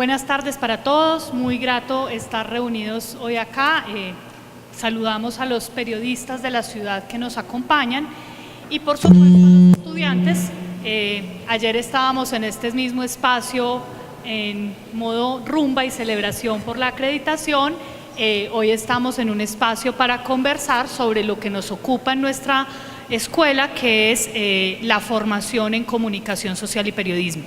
Buenas tardes para todos, muy grato estar reunidos hoy acá. Saludamos a los periodistas de la ciudad que nos acompañan y por supuesto a los estudiantes. Ayer estábamos en este mismo espacio en modo rumba y celebración por la acreditación. Hoy estamos en un espacio para conversar sobre lo que nos ocupa en nuestra escuela, que es la formación en comunicación social y periodismo.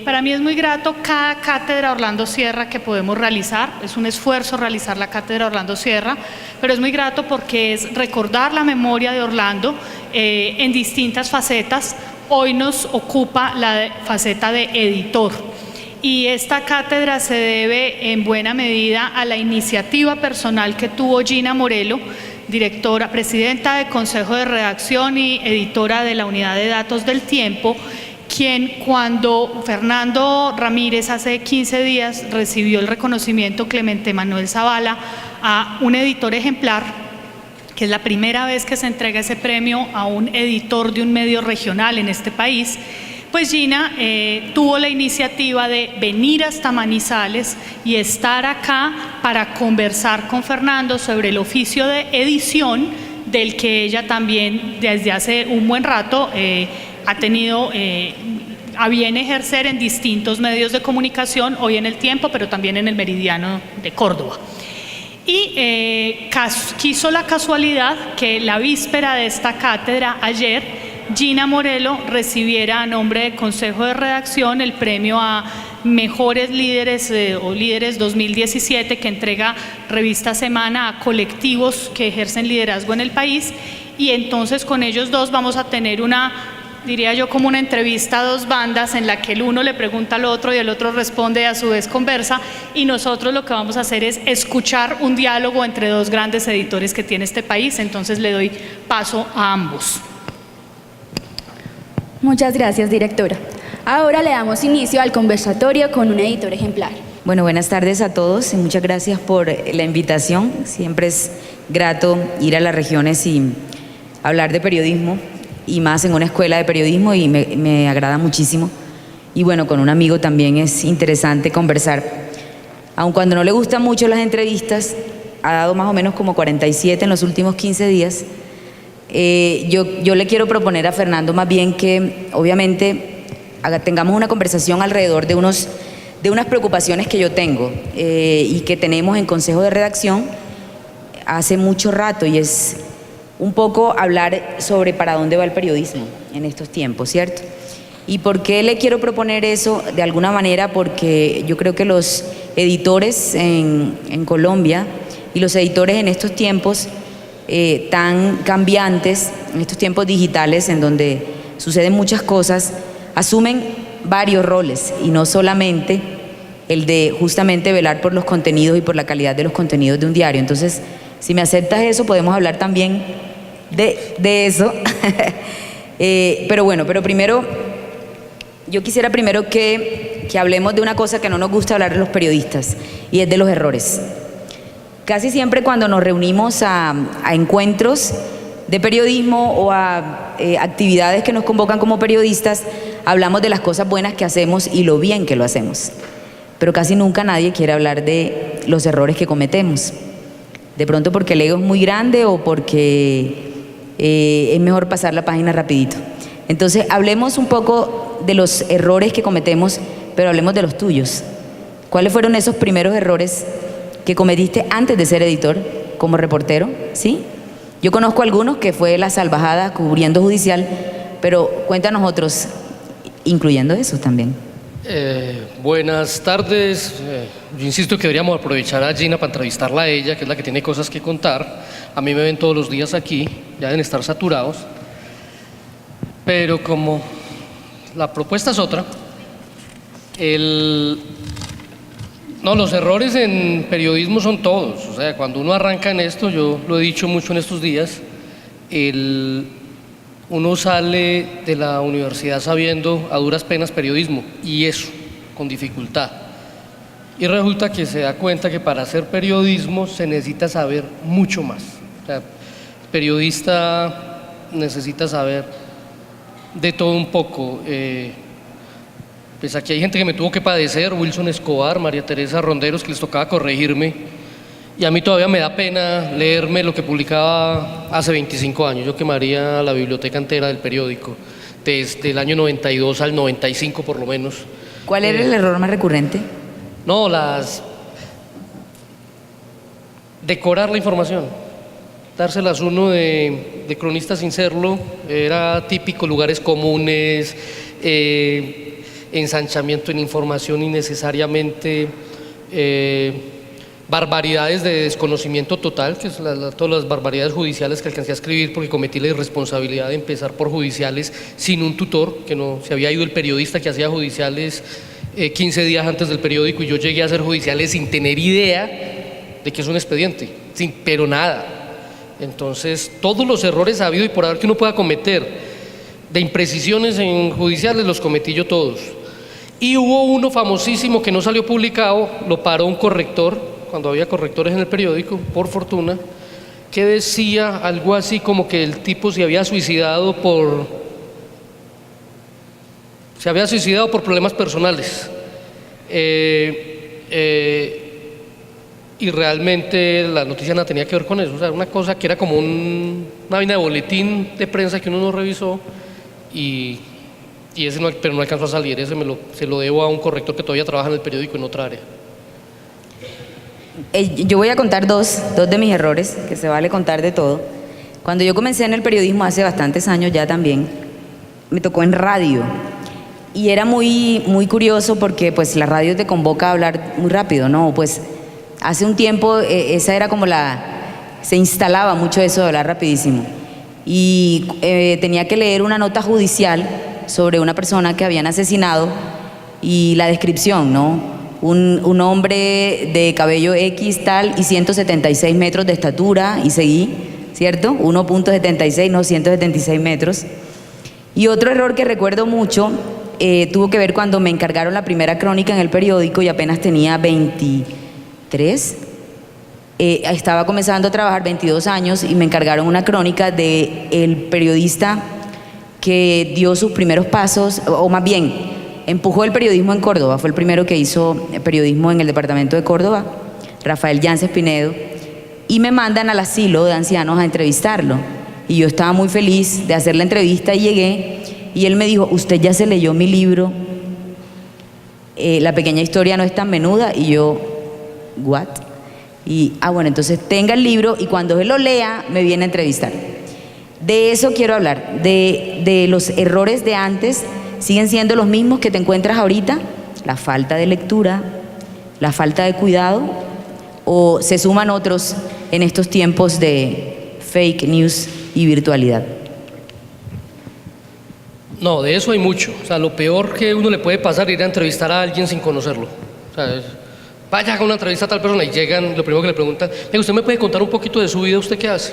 Para mí es muy grato cada cátedra Orlando Sierra que podemos realizar. Es un esfuerzo realizar la cátedra Orlando Sierra, pero es muy grato porque es recordar la memoria de Orlando en distintas facetas. Hoy nos ocupa la faceta de editor. Y esta cátedra se debe en buena medida a la iniciativa personal que tuvo Gina Morelo, directora, presidenta del Consejo de Redacción y editora de la Unidad de Datos del Tiempo, quien cuando Fernando Ramírez hace 15 días recibió el reconocimiento Clemente Manuel Zavala a un editor ejemplar, que es la primera vez que se entrega ese premio a un editor de un medio regional en este país, pues Gina tuvo la iniciativa de venir hasta Manizales y estar acá para conversar con Fernando sobre el oficio de edición, del que ella también desde hace un buen rato ha tenido a bien ejercer en distintos medios de comunicación, hoy en El Tiempo, pero también en El Meridiano de Córdoba. Y quiso la casualidad que la víspera de esta cátedra, ayer, Gina Morelo recibiera a nombre del Consejo de Redacción el premio a Mejores Líderes o Líderes 2017 que entrega Revista Semana a colectivos que ejercen liderazgo en el país, y entonces con ellos dos vamos a tener una, diría yo, como una entrevista a dos bandas en la que el uno le pregunta al otro y el otro responde y a su vez conversa, y nosotros lo que vamos a hacer es escuchar un diálogo entre dos grandes editores que tiene este país. Entonces le doy paso a ambos. Muchas gracias, directora. Ahora le damos inicio al conversatorio con un editor ejemplar. Bueno, buenas tardes a todos y muchas gracias por la invitación. Siempre es grato ir a las regiones y hablar de periodismo, y más en una escuela de periodismo, y me agrada muchísimo. Y bueno, con un amigo también es interesante conversar. Aun cuando no le gustan mucho las entrevistas, ha dado más o menos como 47 en los últimos 15 días. Yo le quiero proponer a Fernando más bien que obviamente tengamos una conversación alrededor de unas preocupaciones que yo tengo y que tenemos en Consejo de Redacción hace mucho rato, y es un poco hablar sobre para dónde va el periodismo en estos tiempos, ¿cierto? ¿Y por qué le quiero proponer eso? De alguna manera porque yo creo que los editores en Colombia y los editores en estos tiempos tan cambiantes, en estos tiempos digitales en donde suceden muchas cosas, asumen varios roles y no solamente el de justamente velar por los contenidos y por la calidad de los contenidos de un diario. Entonces, si me aceptas eso, podemos hablar también de eso. Pero primero, yo quisiera primero que hablemos de una cosa que no nos gusta hablar de los periodistas, y es de los errores. Casi siempre cuando nos reunimos a encuentros de periodismo o a actividades que nos convocan como periodistas, hablamos de las cosas buenas que hacemos y lo bien que lo hacemos. Pero casi nunca nadie quiere hablar de los errores que cometemos. De pronto porque el ego es muy grande o porque es mejor pasar la página rapidito. Entonces, hablemos un poco de los errores que cometemos, pero hablemos de los tuyos. ¿Cuáles fueron esos primeros errores que cometiste antes de ser editor como reportero? ¿Sí? Yo conozco algunos, que fue la salvajada cubriendo judicial, pero cuéntanos otros, incluyendo eso también. Buenas tardes. Yo insisto que deberíamos aprovechar a Gina para entrevistarla a ella, que es la que tiene cosas que contar. A mí me ven todos los días aquí, ya deben estar saturados. Pero como la propuesta es otra, no, los errores en periodismo son todos. O sea, cuando uno arranca en esto, yo lo he dicho mucho en estos días, uno sale de la universidad sabiendo a duras penas periodismo, y eso, con dificultad. Y resulta que se da cuenta que para hacer periodismo se necesita saber mucho más. O sea, el periodista necesita saber de todo un poco. Pues aquí hay gente que me tuvo que padecer, Wilson Escobar, María Teresa Ronderos, que les tocaba corregirme. Y a mí todavía me da pena leerme lo que publicaba hace 25 años. Yo quemaría la biblioteca entera del periódico, desde el año 92 al 95 por lo menos. ¿Cuál era el error más recurrente? No, decorar la información, dárselas uno de cronista sin serlo, era típico, lugares comunes, ensanchamiento en información innecesariamente, barbaridades de desconocimiento total, que es todas las barbaridades judiciales que alcancé a escribir porque cometí la irresponsabilidad de empezar por judiciales sin un tutor, que no se había ido el periodista que hacía judiciales 15 días antes del periódico y yo llegué a hacer judiciales sin tener idea de que es un expediente, pero nada. Entonces, todos los errores ha habido y por haber que uno pueda cometer de imprecisiones en judiciales los cometí yo todos. Y hubo uno famosísimo que no salió publicado, lo paró un corrector, cuando había correctores en el periódico, por fortuna, que decía algo así como que el tipo se había suicidado por problemas personales. Y realmente la noticia no tenía que ver con eso, o sea, una cosa que era como una vaina de boletín de prensa que uno no revisó y ese no, pero no alcanzó a salir, ese se lo debo a un corrector que todavía trabaja en el periódico en otra área. Yo voy a contar dos de mis errores, que se vale contar de todo. Cuando yo comencé en el periodismo hace bastantes años ya también, me tocó en radio. Y era muy, muy curioso porque pues la radio te convoca a hablar muy rápido, ¿no? Pues hace un tiempo esa era como se instalaba mucho eso de hablar rapidísimo. Y tenía que leer una nota judicial sobre una persona que habían asesinado y la descripción, ¿no? Un hombre de cabello X tal y 176 metros de estatura y seguí, ¿cierto? 1.76, no, 176 metros. Y otro error que recuerdo mucho tuvo que ver cuando me encargaron la primera crónica en el periódico y apenas tenía 23. Estaba comenzando a trabajar 22 años y me encargaron una crónica del periodista que dio sus primeros pasos, o más bien, empujó el periodismo en Córdoba, fue el primero que hizo periodismo en el departamento de Córdoba, Rafael Yáñez Pinedo, y me mandan al asilo de ancianos a entrevistarlo. Y yo estaba muy feliz de hacer la entrevista y llegué, y él me dijo, ¿usted ya se leyó mi libro? La pequeña historia no es tan menuda, y yo, ¿what? Y, bueno, entonces tenga el libro y cuando él lo lea, me viene a entrevistar. De eso quiero hablar, de los errores de antes. ¿Siguen siendo los mismos que te encuentras ahorita? La falta de lectura, la falta de cuidado, o se suman otros en estos tiempos de fake news y virtualidad. No, de eso hay mucho. O sea, lo peor que uno le puede pasar es ir a entrevistar a alguien sin conocerlo. O sea, vaya a una entrevista a tal persona y llegan, lo primero que le preguntan, ¿usted me puede contar un poquito de su vida? ¿Usted qué hace?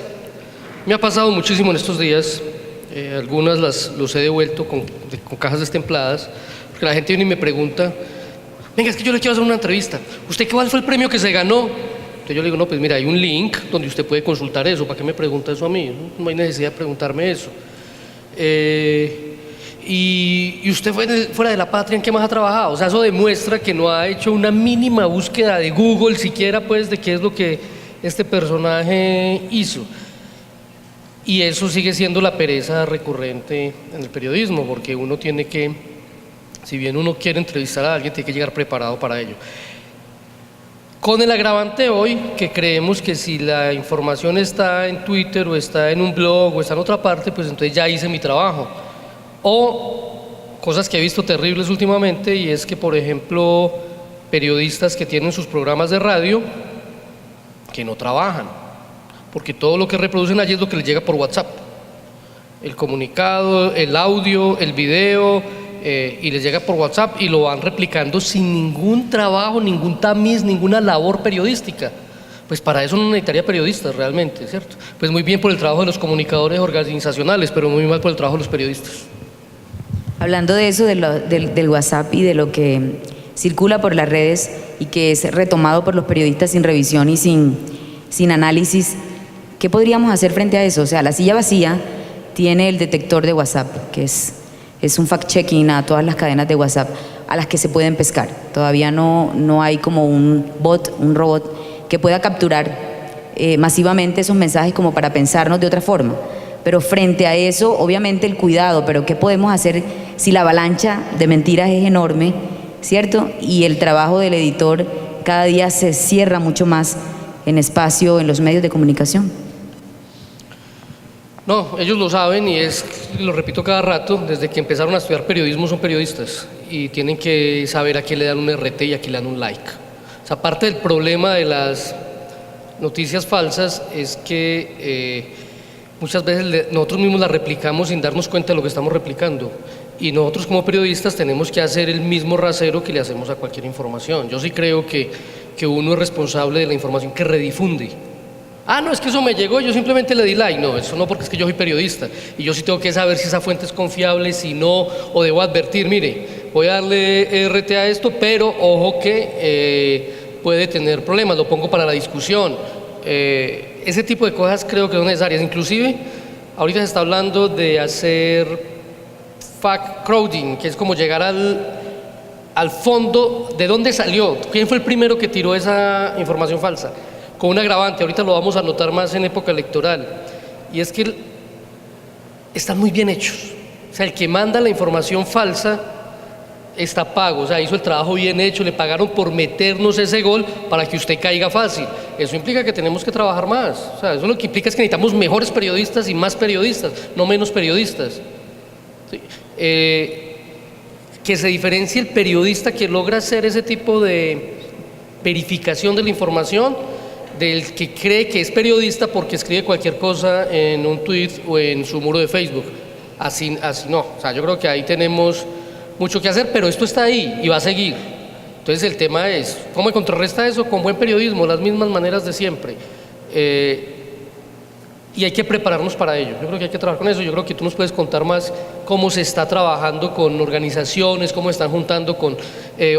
Me ha pasado muchísimo en estos días. Algunas los he devuelto con cajas destempladas, porque la gente viene y me pregunta, venga, es que yo le quiero hacer una entrevista, ¿usted cuál fue el premio que se ganó? Entonces yo le digo, no, pues mira, hay un link donde usted puede consultar eso, ¿para qué me pregunta eso a mí? No hay necesidad de preguntarme eso. Y usted fuera de la patria, ¿en qué más ha trabajado? O sea, eso demuestra que no ha hecho una mínima búsqueda de Google siquiera, pues, de qué es lo que este personaje hizo. Y eso sigue siendo la pereza recurrente en el periodismo, porque uno tiene que, si bien uno quiere entrevistar a alguien, tiene que llegar preparado para ello. Con el agravante hoy, que creemos que si la información está en Twitter o está en un blog o está en otra parte, pues entonces ya hice mi trabajo. O cosas que he visto terribles últimamente, y es que, por ejemplo, periodistas que tienen sus programas de radio, que no trabajan. Porque todo lo que reproducen allí es lo que les llega por WhatsApp. El comunicado, el audio, el video, y les llega por WhatsApp y lo van replicando sin ningún trabajo, ningún tamiz, ninguna labor periodística. Pues para eso no necesitaría periodistas realmente, ¿cierto? Pues muy bien por el trabajo de los comunicadores organizacionales, pero muy mal por el trabajo de los periodistas. Hablando de eso, del WhatsApp y de lo que circula por las redes y que es retomado por los periodistas sin revisión y sin análisis, ¿qué podríamos hacer frente a eso? O sea, la silla vacía tiene el detector de WhatsApp, que es un fact-checking a todas las cadenas de WhatsApp. a las que se pueden pescar. Todavía no hay como un bot, un robot que pueda capturar masivamente esos mensajes como para pensarnos de otra forma. Pero frente a eso, obviamente el cuidado, pero ¿qué podemos hacer si la avalancha de mentiras es enorme, ¿cierto? Y el trabajo del editor cada día se cierra mucho más en espacio, en los medios de comunicación. No, ellos lo saben y lo repito cada rato, desde que empezaron a estudiar periodismo son periodistas y tienen que saber a quién le dan un RT y a quién le dan un like. O sea, parte del problema de las noticias falsas es que muchas veces nosotros mismos las replicamos sin darnos cuenta de lo que estamos replicando. Y nosotros como periodistas tenemos que hacer el mismo rasero que le hacemos a cualquier información. Yo sí creo que uno es responsable de la información que redifunde. Ah, no, es que eso me llegó, yo simplemente le di like. No, eso no, porque es que yo soy periodista y yo sí tengo que saber si esa fuente es confiable, si no, o debo advertir, mire, voy a darle RT a esto, pero ojo que puede tener problemas, lo pongo para la discusión. Ese tipo de cosas creo que son necesarias. Inclusive, ahorita se está hablando de hacer fact crowding, que es como llegar al fondo de dónde salió, quién fue el primero que tiró esa información falsa, con un agravante, ahorita lo vamos a notar más en época electoral, y es que están muy bien hechos. O sea, el que manda la información falsa está pago, o sea, hizo el trabajo bien hecho, le pagaron por meternos ese gol para que usted caiga fácil. Eso implica que tenemos que trabajar más, o sea, eso lo que implica es que necesitamos mejores periodistas y más periodistas, no menos periodistas. Sí. Que se diferencie el periodista que logra hacer ese tipo de verificación de la información del que cree que es periodista porque escribe cualquier cosa en un tweet o en su muro de Facebook. Así no, o sea, yo creo que ahí tenemos mucho que hacer, pero esto está ahí y va a seguir. Entonces el tema es, ¿cómo contrarresta eso? Con buen periodismo, las mismas maneras de siempre. Y hay que prepararnos para ello. Yo creo que hay que trabajar con eso. Yo creo que tú nos puedes contar más cómo se está trabajando con organizaciones, cómo están juntando con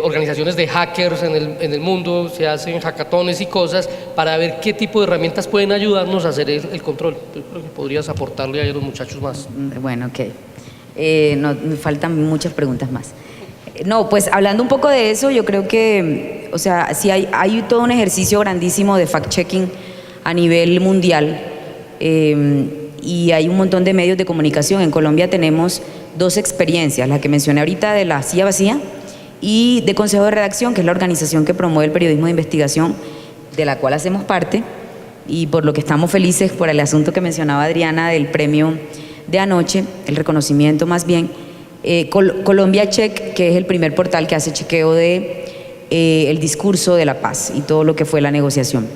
organizaciones de hackers en el mundo, se hacen hackatones y cosas para ver qué tipo de herramientas pueden ayudarnos a hacer el control. Yo creo que podrías aportarle ahí a los muchachos más. Bueno, ok. No, me faltan muchas preguntas más. No, pues hablando un poco de eso, yo creo que, o sea, sí hay todo un ejercicio grandísimo de fact-checking a nivel mundial. Y hay un montón de medios de comunicación. En Colombia tenemos dos experiencias, la que mencioné ahorita de la silla vacía y de Consejo de Redacción, que es la organización que promueve el periodismo de investigación, de la cual hacemos parte, y por lo que estamos felices por el asunto que mencionaba Adriana del premio de anoche, el reconocimiento más bien. Colombia Check, que es el primer portal que hace chequeo de el discurso de la paz y todo lo que fue la negociación.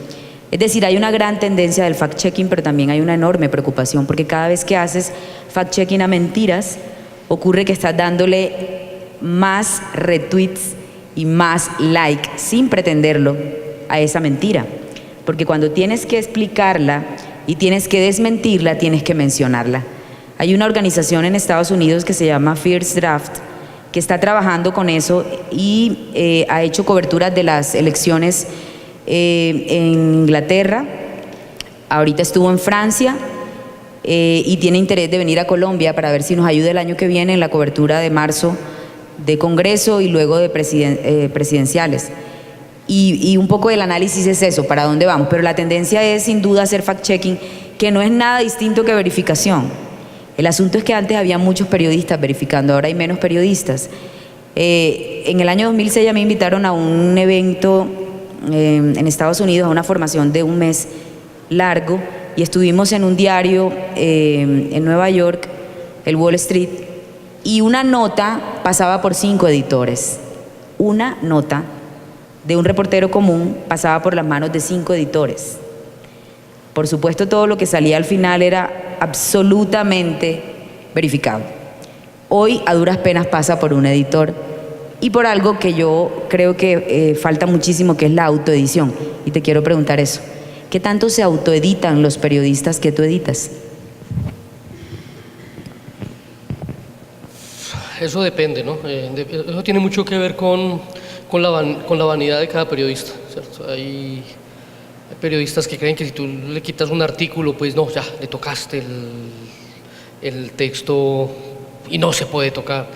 Es decir, hay una gran tendencia del fact-checking, pero también hay una enorme preocupación, porque cada vez que haces fact-checking a mentiras, ocurre que estás dándole más retweets y más like, sin pretenderlo, a esa mentira. Porque cuando tienes que explicarla y tienes que desmentirla, tienes que mencionarla. Hay una organización en Estados Unidos que se llama First Draft, que está trabajando con eso y ha hecho coberturas de las elecciones en Inglaterra, ahorita estuvo en Francia y tiene interés de venir a Colombia para ver si nos ayuda el año que viene en la cobertura de marzo de Congreso y luego de presidenciales. Y un poco del análisis es eso, para dónde vamos, pero la tendencia es sin duda hacer fact-checking, que no es nada distinto que verificación. El asunto es que antes había muchos periodistas verificando, ahora hay menos periodistas. En el año 2006 ya me invitaron a un evento en Estados Unidos, a una formación de un mes largo, y estuvimos en un diario en Nueva York, el Wall Street, y una nota pasaba por 5 editores. Una nota de un reportero común pasaba por las manos de 5 editores. Por supuesto, todo lo que salía al final era absolutamente verificado. Hoy, a duras penas, pasa por un editor y por algo que yo creo que falta muchísimo, que es la autoedición. Y te quiero preguntar eso. ¿Qué tanto se autoeditan los periodistas que tú editas? Eso depende, ¿no? Eso tiene mucho que ver con la vanidad de cada periodista, ¿cierto? Hay periodistas que creen que si tú le quitas un artículo, pues no, ya, le tocaste el texto y no se puede tocar.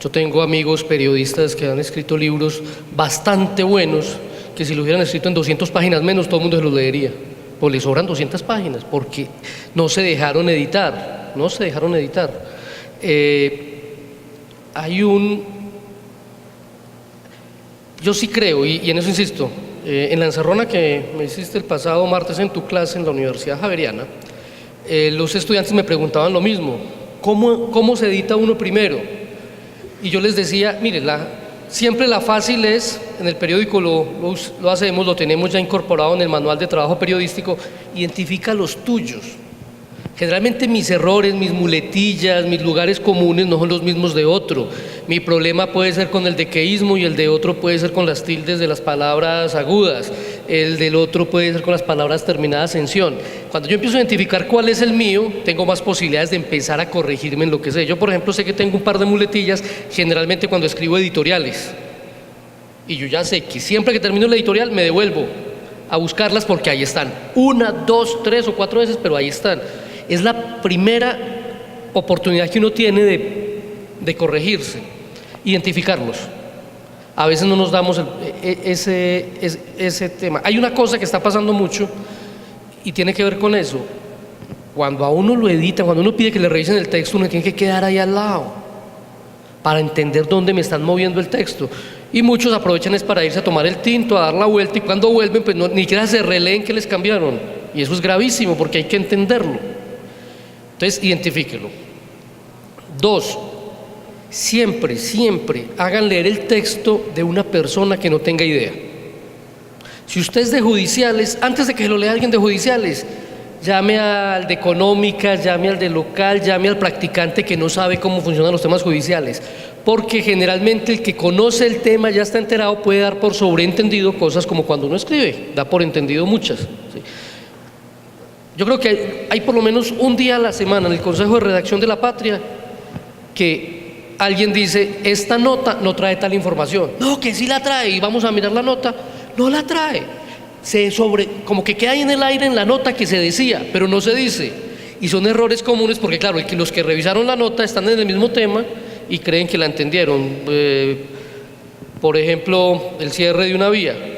Yo tengo amigos periodistas que han escrito libros bastante buenos, que si lo hubieran escrito en 200 páginas menos, todo el mundo se los leería. Pues les sobran 200 páginas, porque no se dejaron editar, no se dejaron editar. Yo sí creo, y en eso insisto, en la encerrona que me hiciste el pasado martes en tu clase en la Universidad Javeriana, los estudiantes me preguntaban lo mismo, ¿cómo se edita uno primero? Y yo les decía, mire, siempre la fácil es, en el periódico lo hacemos, lo tenemos ya incorporado en el manual de trabajo periodístico, identifica los tuyos. Generalmente mis errores, mis muletillas, mis lugares comunes no son los mismos de otro. Mi problema puede ser con el dequeísmo y el de otro puede ser con las tildes de las palabras agudas. El del otro puede ser con las palabras terminadas en ción. Cuando yo empiezo a identificar cuál es el mío, tengo más posibilidades de empezar a corregirme en lo que sé. Yo, por ejemplo, sé que tengo un par de muletillas generalmente cuando escribo editoriales. Y yo ya sé que siempre que termino la editorial me devuelvo a buscarlas porque ahí están. 1, 2, 3 o 4 veces, pero ahí están. Es la primera oportunidad que uno tiene de corregirse, identificarlos. A veces no nos damos ese tema. Hay una cosa que está pasando mucho y tiene que ver con eso. Cuando a uno lo editan, cuando uno pide que le revisen el texto, uno tiene que quedar ahí al lado para entender dónde me están moviendo el texto. Y muchos aprovechan es para irse a tomar el tinto, a dar la vuelta, y cuando vuelven, pues ni siquiera se releen que les cambiaron. Y eso es gravísimo porque hay que entenderlo. Entonces, identifíquelo. 2, siempre hagan leer el texto de una persona que no tenga idea. Si usted es de judiciales, antes de que lo lea alguien de judiciales, llame al de económica, llame al de local, llame al practicante que no sabe cómo funcionan los temas judiciales, porque generalmente el que conoce el tema, ya está enterado, puede dar por sobreentendido cosas como cuando uno escribe, da por entendido muchas, ¿sí? Yo creo que hay por lo menos un día a la semana en el Consejo de Redacción de la Patria que alguien dice, esta nota no trae tal información. No, que sí la trae, y vamos a mirar la nota, no la trae. Como que queda ahí en el aire en la nota que se decía, pero no se dice. Y son errores comunes porque, claro, los que revisaron la nota están en el mismo tema y creen que la entendieron. Por ejemplo, el cierre de una vía.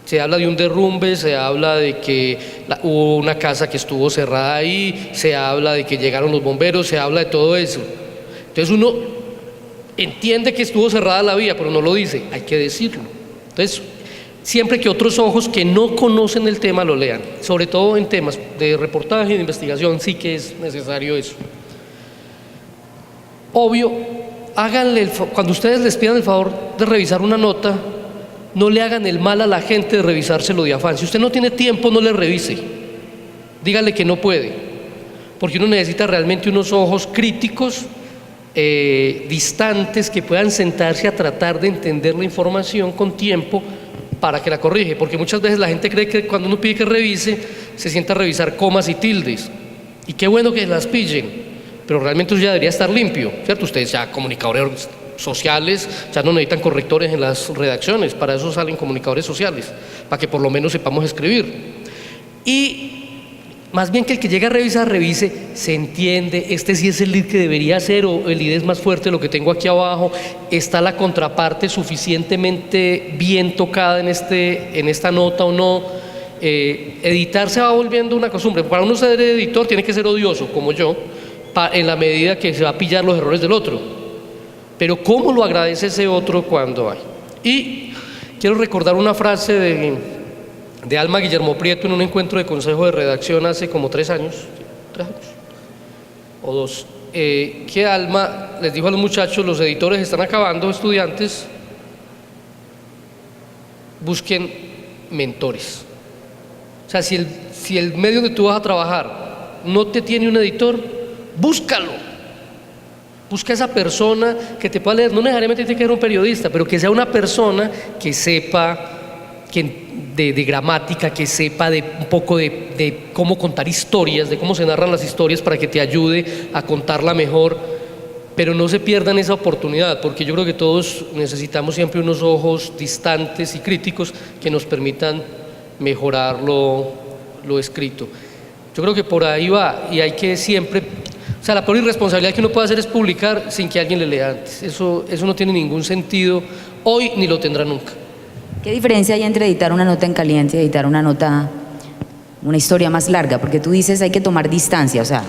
Se habla de un derrumbe, se habla de que hubo una casa que estuvo cerrada ahí, se habla de que llegaron los bomberos, se habla de todo eso. Entonces uno entiende que estuvo cerrada la vía, pero no lo dice, hay que decirlo. Entonces, siempre que otros ojos que no conocen el tema lo lean, sobre todo en temas de reportaje y de investigación, sí que es necesario eso. Obvio, cuando ustedes les pidan el favor de revisar una nota, no le hagan el mal a la gente de revisárselo de afán. Si usted no tiene tiempo, no le revise. Dígale que no puede, porque uno necesita realmente unos ojos críticos, distantes, que puedan sentarse a tratar de entender la información con tiempo para que la corrige, porque muchas veces la gente cree que cuando uno pide que revise, se sienta a revisar comas y tildes. Y qué bueno que las pillen, pero realmente eso ya debería estar limpio, ¿cierto? Ustedes ya comunicadores sociales ya no necesitan correctores en las redacciones, para eso salen comunicadores sociales, para que por lo menos sepamos escribir. Y más bien que el que llega a revisar, revise, se entiende, este sí es el lead que debería ser, o el lead es más fuerte de lo que tengo aquí abajo, está la contraparte suficientemente bien tocada en esta nota o no. Editar se va volviendo una costumbre. Para uno ser editor tiene que ser odioso, como yo, en la medida que se va a pillar los errores del otro. Pero ¿cómo lo agradece ese otro cuando hay? Y quiero recordar una frase de Alma Guillermo Prieto en un encuentro de consejo de redacción hace como 3 años o 2, que Alma les dijo a los muchachos, los editores están acabando, estudiantes, busquen mentores. O sea, si el medio donde tú vas a trabajar no te tiene un editor, búscalo. Busca esa persona que te pueda leer, no necesariamente tiene que ser un periodista, pero que sea una persona que sepa de gramática, que sepa un poco de cómo contar historias, de cómo se narran las historias para que te ayude a contarla mejor, pero no se pierdan esa oportunidad, porque yo creo que todos necesitamos siempre unos ojos distantes y críticos que nos permitan mejorar lo escrito. Yo creo que por ahí va, y hay que siempre... O O sea, la peor irresponsabilidad que uno puede hacer es publicar sin que alguien le lea antes. Eso no tiene ningún sentido hoy ni lo tendrá nunca. ¿Qué diferencia hay entre editar una nota en caliente y editar una historia más larga? Porque tú dices hay que tomar distancia, o sea,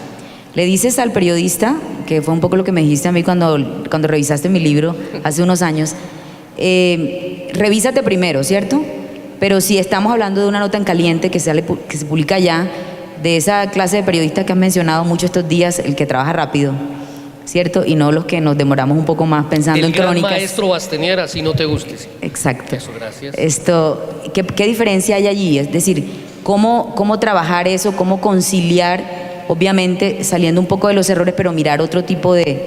le dices al periodista, que fue un poco lo que me dijiste a mí cuando revisaste mi libro hace unos años, revísate primero, ¿cierto? Pero si estamos hablando de una nota en caliente que se publica ya, de esa clase de periodistas que has mencionado mucho estos días, el que trabaja rápido, ¿cierto? Y no los que nos demoramos un poco más pensando en crónicas. El maestro Bastenier, así no te guste. Sí. Exacto. Eso, gracias. ¿Qué diferencia hay allí? Es decir, ¿cómo trabajar eso? ¿Cómo conciliar, obviamente, saliendo un poco de los errores, pero mirar otro tipo de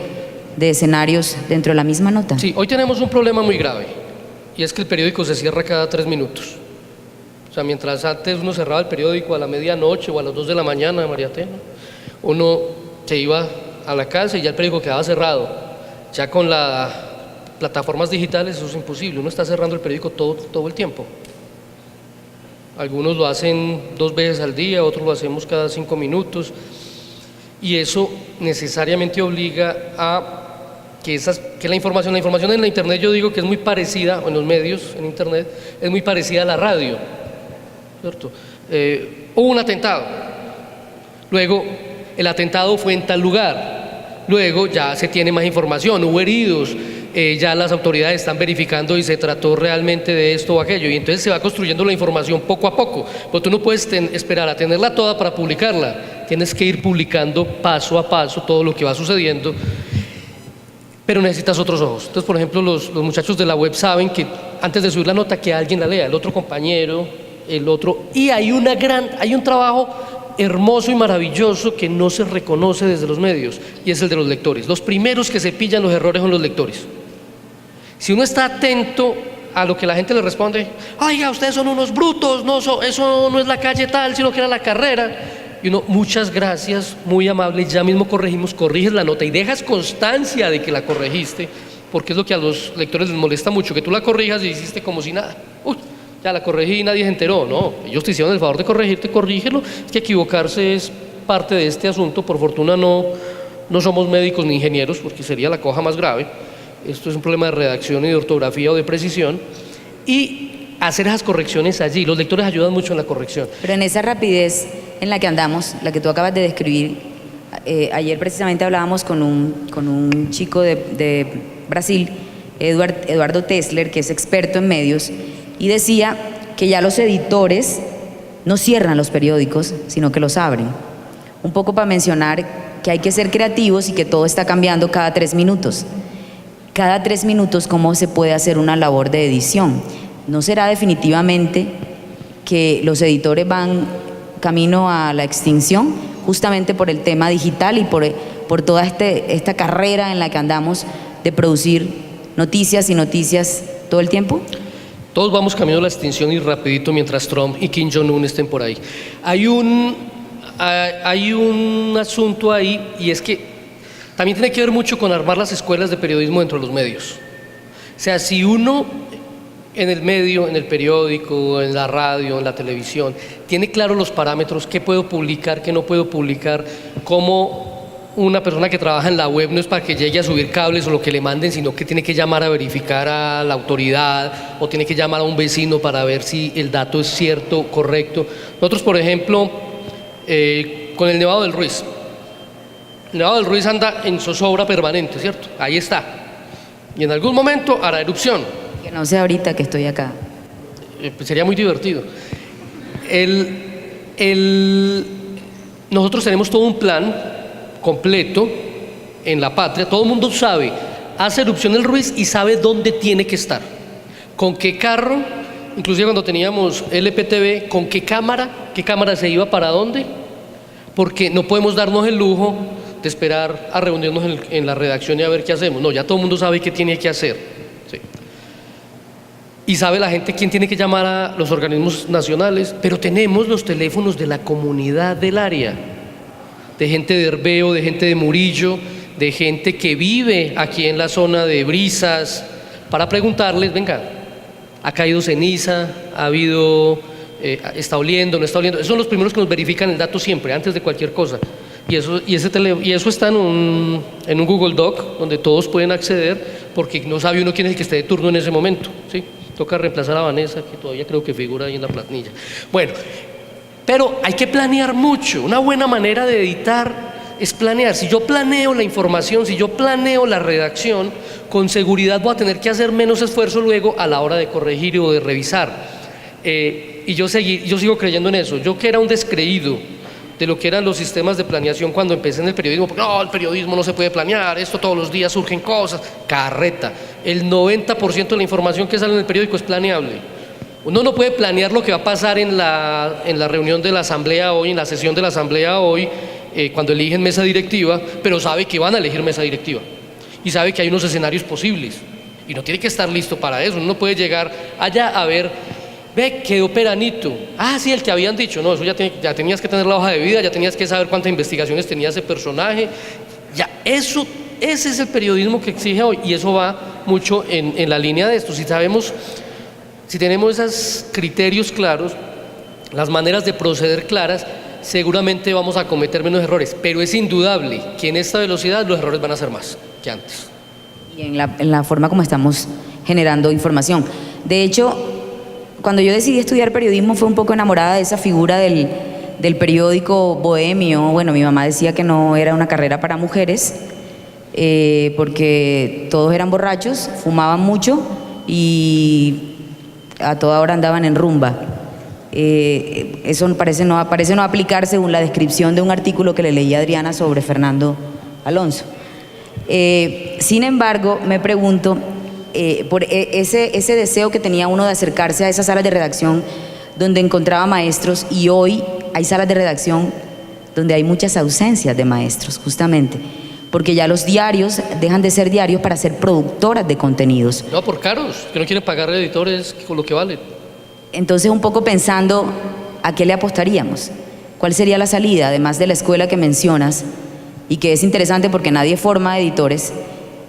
escenarios dentro de la misma nota? Sí, hoy tenemos un problema muy grave, y es que el periódico se cierra cada 3 minutos. O sea, mientras antes uno cerraba el periódico a la medianoche o a las 2 de la mañana, María Tena, uno se iba a la casa y ya el periódico quedaba cerrado. Ya con las plataformas digitales eso es imposible, uno está cerrando el periódico todo el tiempo. Algunos lo hacen 2 veces al día, otros lo hacemos cada 5 minutos, y eso necesariamente obliga a que la información en la internet, yo digo que es muy parecida, o en los medios en internet, es muy parecida a la radio, ¿cierto? Hubo un atentado, luego el atentado fue en tal lugar, luego ya se tiene más información, hubo heridos, ya las autoridades están verificando y se trató realmente de esto o aquello, y entonces se va construyendo la información poco a poco, pero tú no puedes esperar a tenerla toda para publicarla, tienes que ir publicando paso a paso todo lo que va sucediendo, pero necesitas otros ojos. Entonces, por ejemplo, los muchachos de la web saben que antes de subir la nota que alguien la lea, el otro compañero, el otro, y hay un trabajo hermoso y maravilloso que no se reconoce desde los medios, y es el de los lectores. Los primeros que se pillan los errores son los lectores. Si uno está atento a lo que la gente le responde, oiga, ustedes son unos brutos, eso no es la calle tal, sino que era la carrera, y uno, muchas gracias, muy amable, ya mismo corriges la nota y dejas constancia de que la corregiste, porque es lo que a los lectores les molesta mucho, que tú la corrijas y hiciste como si nada. Uy, ya la corregí y nadie se enteró. No, ellos te hicieron el favor de corregirte, corrígelo. Es que equivocarse es parte de este asunto. Por fortuna no somos médicos ni ingenieros, porque sería la cosa más grave. Esto es un problema de redacción y de ortografía o de precisión. Y hacer esas correcciones allí, los lectores ayudan mucho en la corrección. Pero en esa rapidez en la que andamos, la que tú acabas de describir, ayer precisamente hablábamos con un chico de Brasil, Eduardo Tesler, que es experto en medios, y decía que ya los editores no cierran los periódicos, sino que los abren. Un poco para mencionar que hay que ser creativos y que todo está cambiando cada 3 minutos. Cada 3 minutos, ¿cómo se puede hacer una labor de edición? ¿No será definitivamente que los editores van camino a la extinción justamente por el tema digital y por toda esta carrera en la que andamos de producir noticias y noticias todo el tiempo? Todos vamos camino a la extinción y rapidito mientras Trump y Kim Jong-un estén por ahí. Hay un asunto ahí, y es que también tiene que ver mucho con armar las escuelas de periodismo dentro de los medios. O sea, si uno en el medio, en el periódico, en la radio, en la televisión, tiene claro los parámetros, qué puedo publicar, qué no puedo publicar, cómo una persona que trabaja en la web no es para que llegue a subir cables o lo que le manden, sino que tiene que llamar a verificar a la autoridad o tiene que llamar a un vecino para ver si el dato es cierto, correcto. Nosotros, por ejemplo, con el Nevado del Ruiz. El Nevado del Ruiz anda en zozobra permanente, ¿cierto? Ahí está. Y en algún momento hará erupción. Que no sé ahorita que estoy acá. Pues sería muy divertido. Nosotros tenemos todo un plan completo en La Patria. Todo el mundo sabe, hace erupción el Ruiz y sabe dónde tiene que estar, con qué carro, inclusive cuando teníamos LPTV, con qué cámara se iba para dónde, porque no podemos darnos el lujo de esperar a reunirnos en la redacción y a ver qué hacemos. No, ya todo el mundo sabe qué tiene que hacer, ¿sí? Y sabe la gente quién tiene que llamar a los organismos nacionales, pero tenemos los teléfonos de la comunidad del área, de gente de Herbeo, de gente de Murillo, de gente que vive aquí en la zona de Brisas, para preguntarles, venga, ha caído ceniza, ha habido, está oliendo, no está oliendo. Esos son los primeros que nos verifican el dato siempre, antes de cualquier cosa. Y eso está en un Google Doc donde todos pueden acceder, porque no sabe uno quién es el que esté de turno en ese momento, ¿sí? Toca reemplazar a Vanessa, que todavía creo que figura ahí en la planilla. Bueno, pero hay que planear mucho. Una buena manera de editar es planear. Si yo planeo la información, si yo planeo la redacción, con seguridad voy a tener que hacer menos esfuerzo luego a la hora de corregir o de revisar. Y yo sigo creyendo en eso. Yo, que era un descreído de lo que eran los sistemas de planeación cuando empecé en el periodismo, porque no, el periodismo no se puede planear, esto todos los días surgen cosas, carreta. El 90% de la información que sale en el periódico es planeable. Uno no puede planear lo que va a pasar en la reunión de la asamblea hoy, en la sesión de la asamblea hoy, cuando eligen mesa directiva, pero sabe que van a elegir mesa directiva y sabe que hay unos escenarios posibles y no tiene que estar listo para eso. Uno no puede llegar allá a ver, ve, quedó Peranito, sí, el que habían dicho, no, eso ya tenías que tener la hoja de vida, ya tenías que saber cuántas investigaciones tenía ese personaje, ya, ese es el periodismo que exige hoy, y eso va mucho en la línea de esto. Si tenemos esos criterios claros, las maneras de proceder claras, seguramente vamos a cometer menos errores, pero es indudable que en esta velocidad los errores van a ser más que antes. Y en la forma como estamos generando información. De hecho, cuando yo decidí estudiar periodismo fue un poco enamorada de esa figura del periódico bohemio. Bueno, mi mamá decía que no era una carrera para mujeres, porque todos eran borrachos, fumaban mucho y a toda hora andaban en rumba. Eso parece no aplicar según la descripción de un artículo que le leí a Adriana sobre Fernando Alonso. Sin embargo, me pregunto, por ese deseo que tenía uno de acercarse a esas salas de redacción donde encontraba maestros, y hoy hay salas de redacción donde hay muchas ausencias de maestros, justamente, porque ya los diarios dejan de ser diarios para ser productoras de contenidos. No, por caros, que no quieren pagar editores con lo que valen. Entonces, un poco pensando, ¿a qué le apostaríamos? ¿Cuál sería la salida, además de la escuela que mencionas, y que es interesante porque nadie forma editores,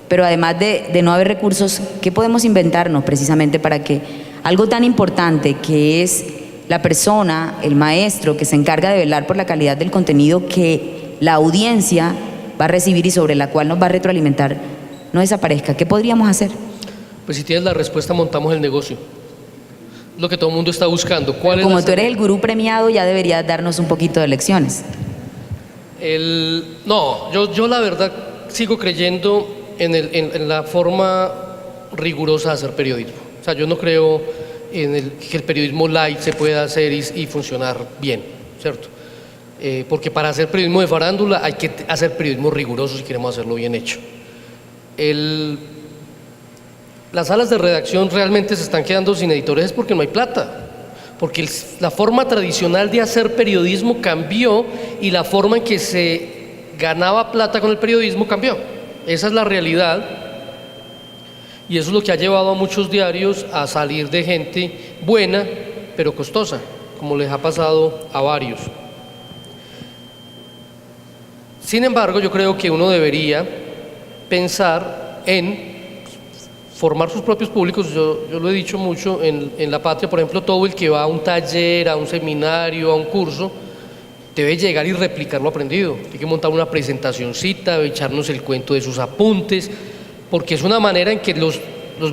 pero además de no haber recursos, ¿qué podemos inventarnos precisamente para que algo tan importante que es la persona, el maestro, que se encarga de velar por la calidad del contenido que la audiencia va a recibir y sobre la cual nos va a retroalimentar, no desaparezca? ¿Qué podríamos hacer? Pues si tienes la respuesta, montamos el negocio. Lo que todo el mundo está buscando. Como tú eres el gurú premiado, ya deberías darnos un poquito de lecciones. No, yo la verdad sigo creyendo en la forma rigurosa de hacer periodismo. O sea, yo no creo que el periodismo light se pueda hacer y funcionar bien, ¿cierto? Porque para hacer periodismo de farándula hay que hacer periodismo riguroso si queremos hacerlo bien hecho. Las salas de redacción realmente se están quedando sin editores porque no hay plata, porque la forma tradicional de hacer periodismo cambió y la forma en que se ganaba plata con el periodismo cambió. Esa es la realidad, y eso es lo que ha llevado a muchos diarios a salir de gente buena pero costosa, como les ha pasado a varios. Sin embargo, yo creo que uno debería pensar en formar sus propios públicos. Yo lo he dicho mucho en La Patria, por ejemplo, todo el que va a un taller, a un seminario, a un curso, debe llegar y replicar lo aprendido. Tiene que montar una presentacioncita, echarnos el cuento de sus apuntes, porque es una manera en que los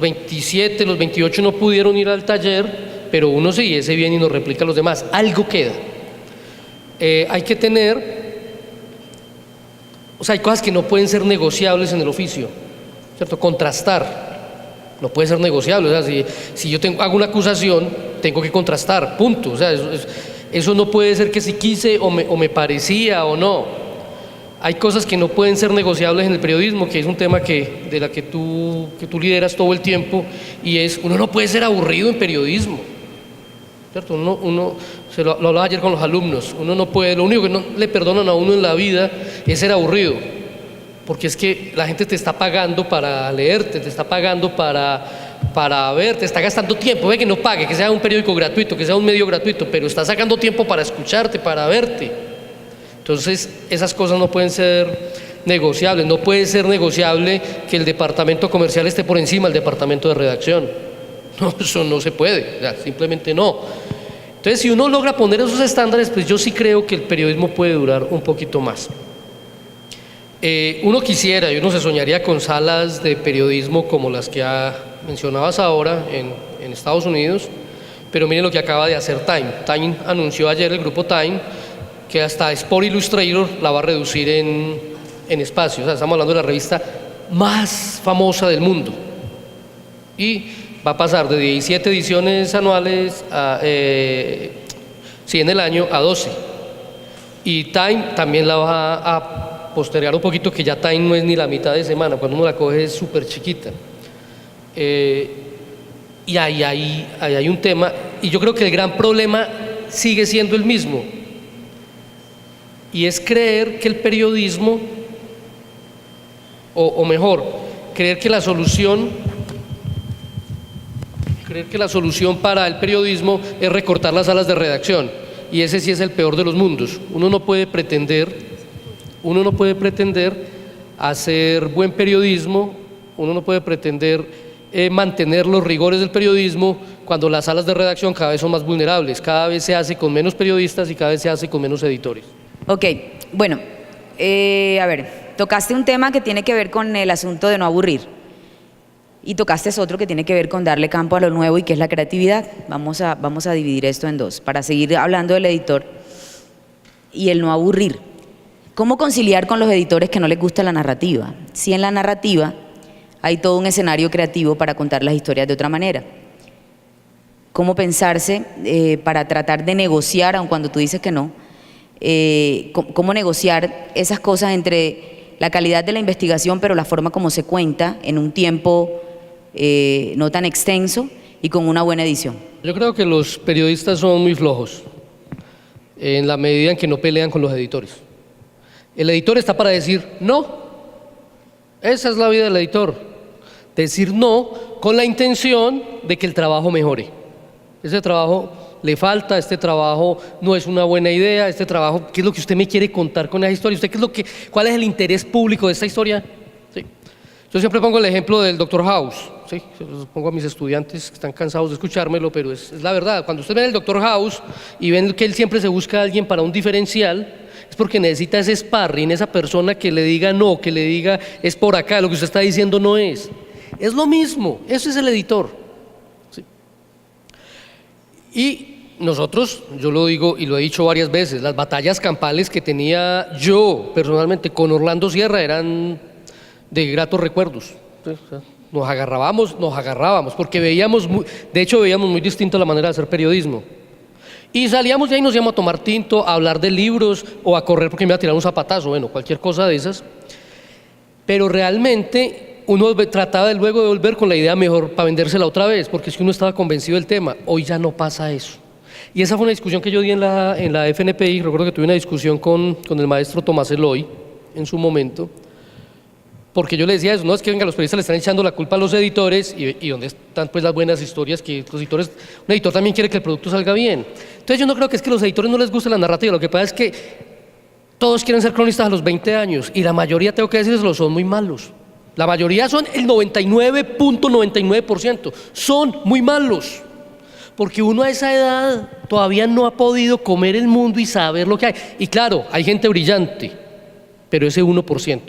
27, los 28 no pudieron ir al taller, pero uno sí, ese viene y nos replica a los demás. Algo queda. Hay que tener, o sea, hay cosas que no pueden ser negociables en el oficio, ¿cierto? Contrastar. No puede ser negociable. O sea, si yo hago una acusación, tengo que contrastar, punto. O sea, eso no puede ser que si quise o me parecía o no. Hay cosas que no pueden ser negociables en el periodismo, que es un tema de la que tú lideras todo el tiempo, y uno no puede ser aburrido en periodismo, ¿cierto? Lo hablaba ayer con los alumnos, uno no puede, lo único que no le perdonan a uno en la vida es ser aburrido. Porque es que la gente te está pagando para leerte, te está pagando para verte, está gastando tiempo. Ve que no pague, que sea un periódico gratuito, que sea un medio gratuito, pero está sacando tiempo para escucharte, para verte. Entonces, esas cosas no pueden ser negociables. No puede ser negociable que el departamento comercial esté por encima del departamento de redacción. No, eso no se puede, o sea, simplemente no. Entonces, si uno logra poner esos estándares, pues yo sí creo que el periodismo puede durar un poquito más. Uno quisiera y uno se soñaría con salas de periodismo como las que mencionabas ahora en Estados Unidos, pero miren lo que acaba de hacer Time. Time anunció ayer, el grupo Time, que hasta Sport Illustrator la va a reducir en espacio. O sea, estamos hablando de la revista más famosa del mundo. Y va a pasar de 17 ediciones anuales en el año a 12. Y Time también la va a postergar un poquito, que ya Time no es ni la mitad de semana, cuando uno la coge es súper chiquita. Y ahí hay un tema, y yo creo que el gran problema sigue siendo el mismo, y es creer que el periodismo, o mejor, creer que la solución para el periodismo es recortar las salas de redacción, y ese sí es el peor de los mundos. Uno no puede pretender hacer buen periodismo, uno no puede pretender mantener los rigores del periodismo cuando las salas de redacción cada vez son más vulnerables, cada vez se hace con menos periodistas y cada vez se hace con menos editores. Ok, bueno, a ver, tocaste un tema que tiene que ver con el asunto de no aburrir y tocaste otro que tiene que ver con darle campo a lo nuevo y que es la creatividad. Vamos a dividir esto en dos para seguir hablando del editor y el no aburrir. ¿Cómo conciliar con los editores que no les gusta la narrativa? Si en la narrativa hay todo un escenario creativo para contar las historias de otra manera. ¿Cómo pensarse para tratar de negociar, aun cuando tú dices que no, cómo negociar esas cosas entre la calidad de la investigación, pero la forma como se cuenta en un tiempo no tan extenso y con una buena edición? Yo creo que los periodistas son muy flojos en la medida en que no pelean con los editores. El editor está para decir no. Esa es la vida del editor, decir no con la intención de que el trabajo mejore. Ese trabajo le falta, este trabajo no es una buena idea, este trabajo, ¿qué es lo que usted me quiere contar con esa historia? ¿Usted cuál es el interés público de esta historia? ¿Sí? Yo siempre pongo el ejemplo del Dr. House, ¿sí? Yo pongo a mis estudiantes que están cansados de escuchármelo, pero es la verdad. Cuando usted ve el Dr. House y ven que él siempre se busca a alguien para un diferencial, es porque necesita ese sparring, esa persona que le diga no, que le diga es por acá, lo que usted está diciendo no es. Es lo mismo, eso es el editor. ¿Sí? Y nosotros, yo lo digo y lo he dicho varias veces, las batallas campales que tenía yo personalmente con Orlando Sierra eran de gratos recuerdos. ¿Sí? O sea, nos agarrábamos, porque veíamos muy distinto la manera de hacer periodismo. Y salíamos de ahí, nos íbamos a tomar tinto, a hablar de libros o a correr porque me iba a tirar un zapatazo, bueno, cualquier cosa de esas. Pero realmente uno trataba luego de volver con la idea mejor para vendérsela otra vez, porque es que uno estaba convencido del tema. Hoy ya no pasa eso. Y esa fue una discusión que yo di en la FNPI. Recuerdo que tuve una discusión con el maestro Tomás Eloy en su momento, porque yo le decía eso, no es que venga, los periodistas le están echando la culpa a los editores y dónde están pues las buenas historias, que los editores, un editor también quiere que el producto salga bien. Entonces yo no creo que es que a los editores no les guste la narrativa, lo que pasa es que todos quieren ser cronistas a los 20 años y la mayoría, tengo que decirles, son muy malos. La mayoría son el 99.99%, son muy malos. Porque uno a esa edad todavía no ha podido comer el mundo y saber lo que hay. Y claro, hay gente brillante, pero ese 1%.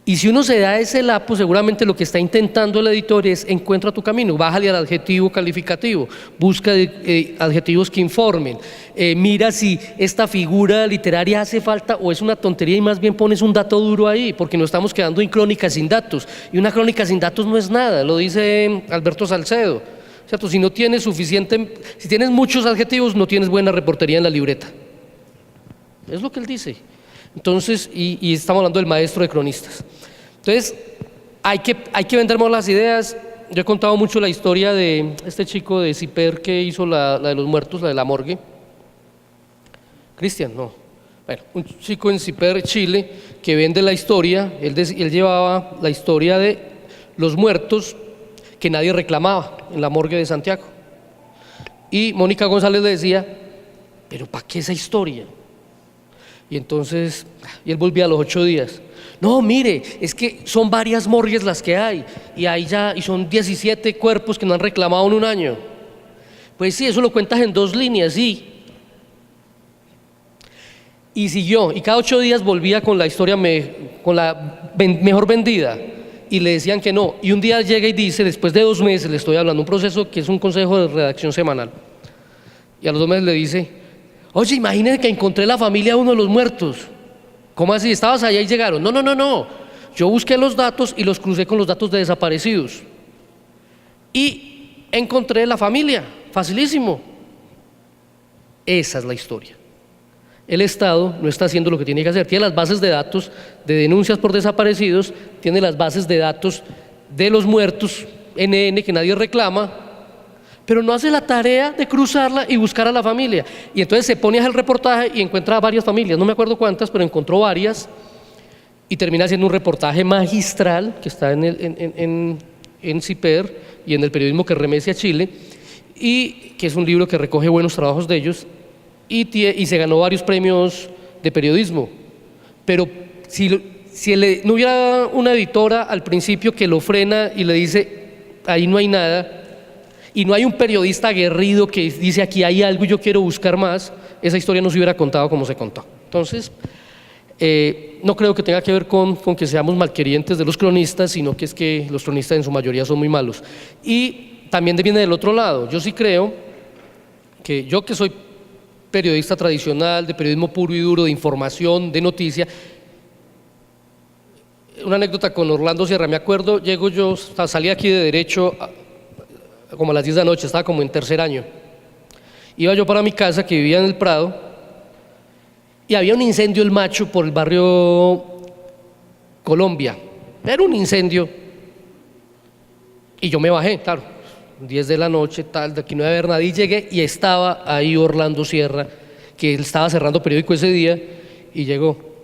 Y si uno se da ese lapo, seguramente lo que está intentando el editor es encuentra tu camino, bájale al adjetivo calificativo, busca adjetivos que informen, mira si esta figura literaria hace falta o es una tontería y más bien pones un dato duro ahí, porque nos estamos quedando en crónicas sin datos, y una crónica sin datos no es nada, lo dice Alberto Salcedo, ¿cierto? Si tienes muchos adjetivos, no tienes buena reportería en la libreta, es lo que él dice. Entonces, y estamos hablando del maestro de cronistas. Entonces, hay que vender más las ideas. Yo he contado mucho la historia de este chico de CIPER que hizo la de los muertos, la de la morgue. Cristian, no. Bueno, un chico en CIPER, Chile, que vende la historia, él llevaba la historia de los muertos que nadie reclamaba en la morgue de Santiago. Y Mónica González le decía, ¿pero para qué esa historia? Y entonces, él volvía a los 8 días. No, mire, es que son varias morgues las que hay, y son 17 cuerpos que no han reclamado en un año. Pues sí, eso lo cuentas en 2 líneas, sí. Y siguió, y cada 8 días volvía con la historia mejor vendida, y le decían que no. Y un día llega y dice, después de 2 meses, le estoy hablando, un proceso que es un consejo de redacción semanal, y a los 2 meses le dice, oye, imagínate que encontré la familia de uno de los muertos. ¿Cómo así? ¿Estabas allá y llegaron? No, no, no, no. Yo busqué los datos y los crucé con los datos de desaparecidos. Y encontré la familia. Facilísimo. Esa es la historia. El Estado no está haciendo lo que tiene que hacer. Tiene las bases de datos de denuncias por desaparecidos, tiene las bases de datos de los muertos, NN, que nadie reclama, pero no hace la tarea de cruzarla y buscar a la familia. Y entonces se pone a hacer el reportaje y encuentra varias familias, no me acuerdo cuántas, pero encontró varias, y termina haciendo un reportaje magistral que está en CIPER y en el periodismo que remece a Chile, y que es un libro que recoge buenos trabajos de ellos, y se ganó varios premios de periodismo. Pero si no hubiera una editora al principio que lo frena y le dice, ahí no hay nada, y no hay un periodista aguerrido que dice, aquí hay algo y yo quiero buscar más, esa historia no se hubiera contado como se contó. Entonces, no creo que tenga que ver con que seamos malquerientes de los cronistas, sino que es que los cronistas en su mayoría son muy malos. Y también viene del otro lado. Yo sí creo que yo, que soy periodista tradicional, de periodismo puro y duro, de información, de noticia, una anécdota con Orlando Sierra, me acuerdo, salí aquí de Derecho como a las 10 de la noche, estaba como en 3er año. Iba yo para mi casa, que vivía en el Prado, y había un incendio El Macho por el barrio Colombia. Era un incendio. Y yo me bajé, claro, 10 de la noche, tal, de aquí no iba a haber nadie, y llegué y estaba ahí Orlando Sierra, que él estaba cerrando periódico ese día, y llegó.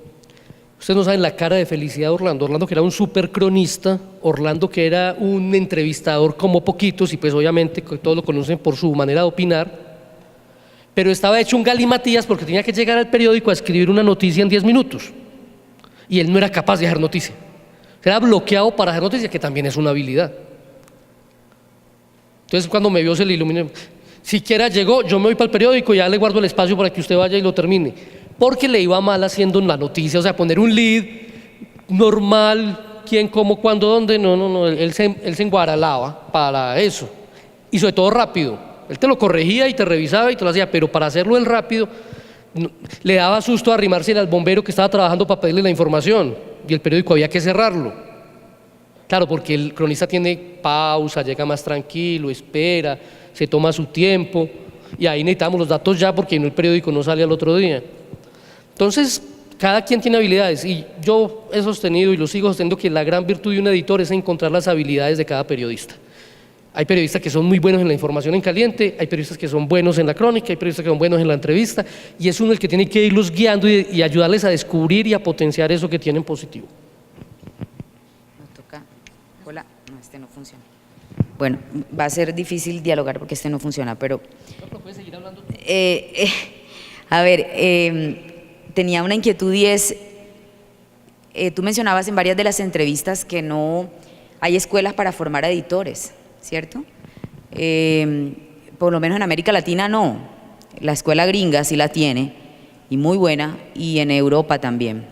Ustedes no saben la cara de felicidad de Orlando. Orlando, que era un súper cronista, Orlando, que era un entrevistador como poquitos, y pues obviamente todos lo conocen por su manera de opinar, pero estaba hecho un galimatías porque tenía que llegar al periódico a escribir una noticia en 10 minutos, y él no era capaz de hacer noticia. Era bloqueado para hacer noticia, que también es una habilidad. Entonces, cuando me vio, se le iluminó. Siquiera llegó, yo me voy para el periódico, ya le guardo el espacio para que usted vaya y lo termine, porque le iba mal haciendo la noticia, o sea, poner un lead normal, quién, cómo, cuándo, dónde, no, él se enguaralaba para eso, y sobre todo rápido. Él te lo corregía y te revisaba y te lo hacía, pero para hacerlo él rápido, le daba susto arrimarse al bombero que estaba trabajando para pedirle la información, y el periódico había que cerrarlo. Claro, porque el cronista tiene pausa, llega más tranquilo, espera, se toma su tiempo, y ahí necesitamos los datos ya, porque el periódico no sale al otro día. Entonces, cada quien tiene habilidades, y yo he sostenido y lo sigo sosteniendo que la gran virtud de un editor es encontrar las habilidades de cada periodista. Hay periodistas que son muy buenos en la información en caliente, hay periodistas que son buenos en la crónica, hay periodistas que son buenos en la entrevista, y es uno el que tiene que irlos guiando y ayudarles a descubrir y a potenciar eso que tienen positivo. Nos toca. Hola, no, este no funciona. Bueno, va a ser difícil dialogar porque este no funciona, pero... ¿Puedes seguir hablando? A ver, tenía una inquietud, y es, tú mencionabas en varias de las entrevistas que no hay escuelas para formar a editores, ¿cierto? Por lo menos en América Latina no. La escuela gringa sí la tiene, y muy buena, y en Europa también.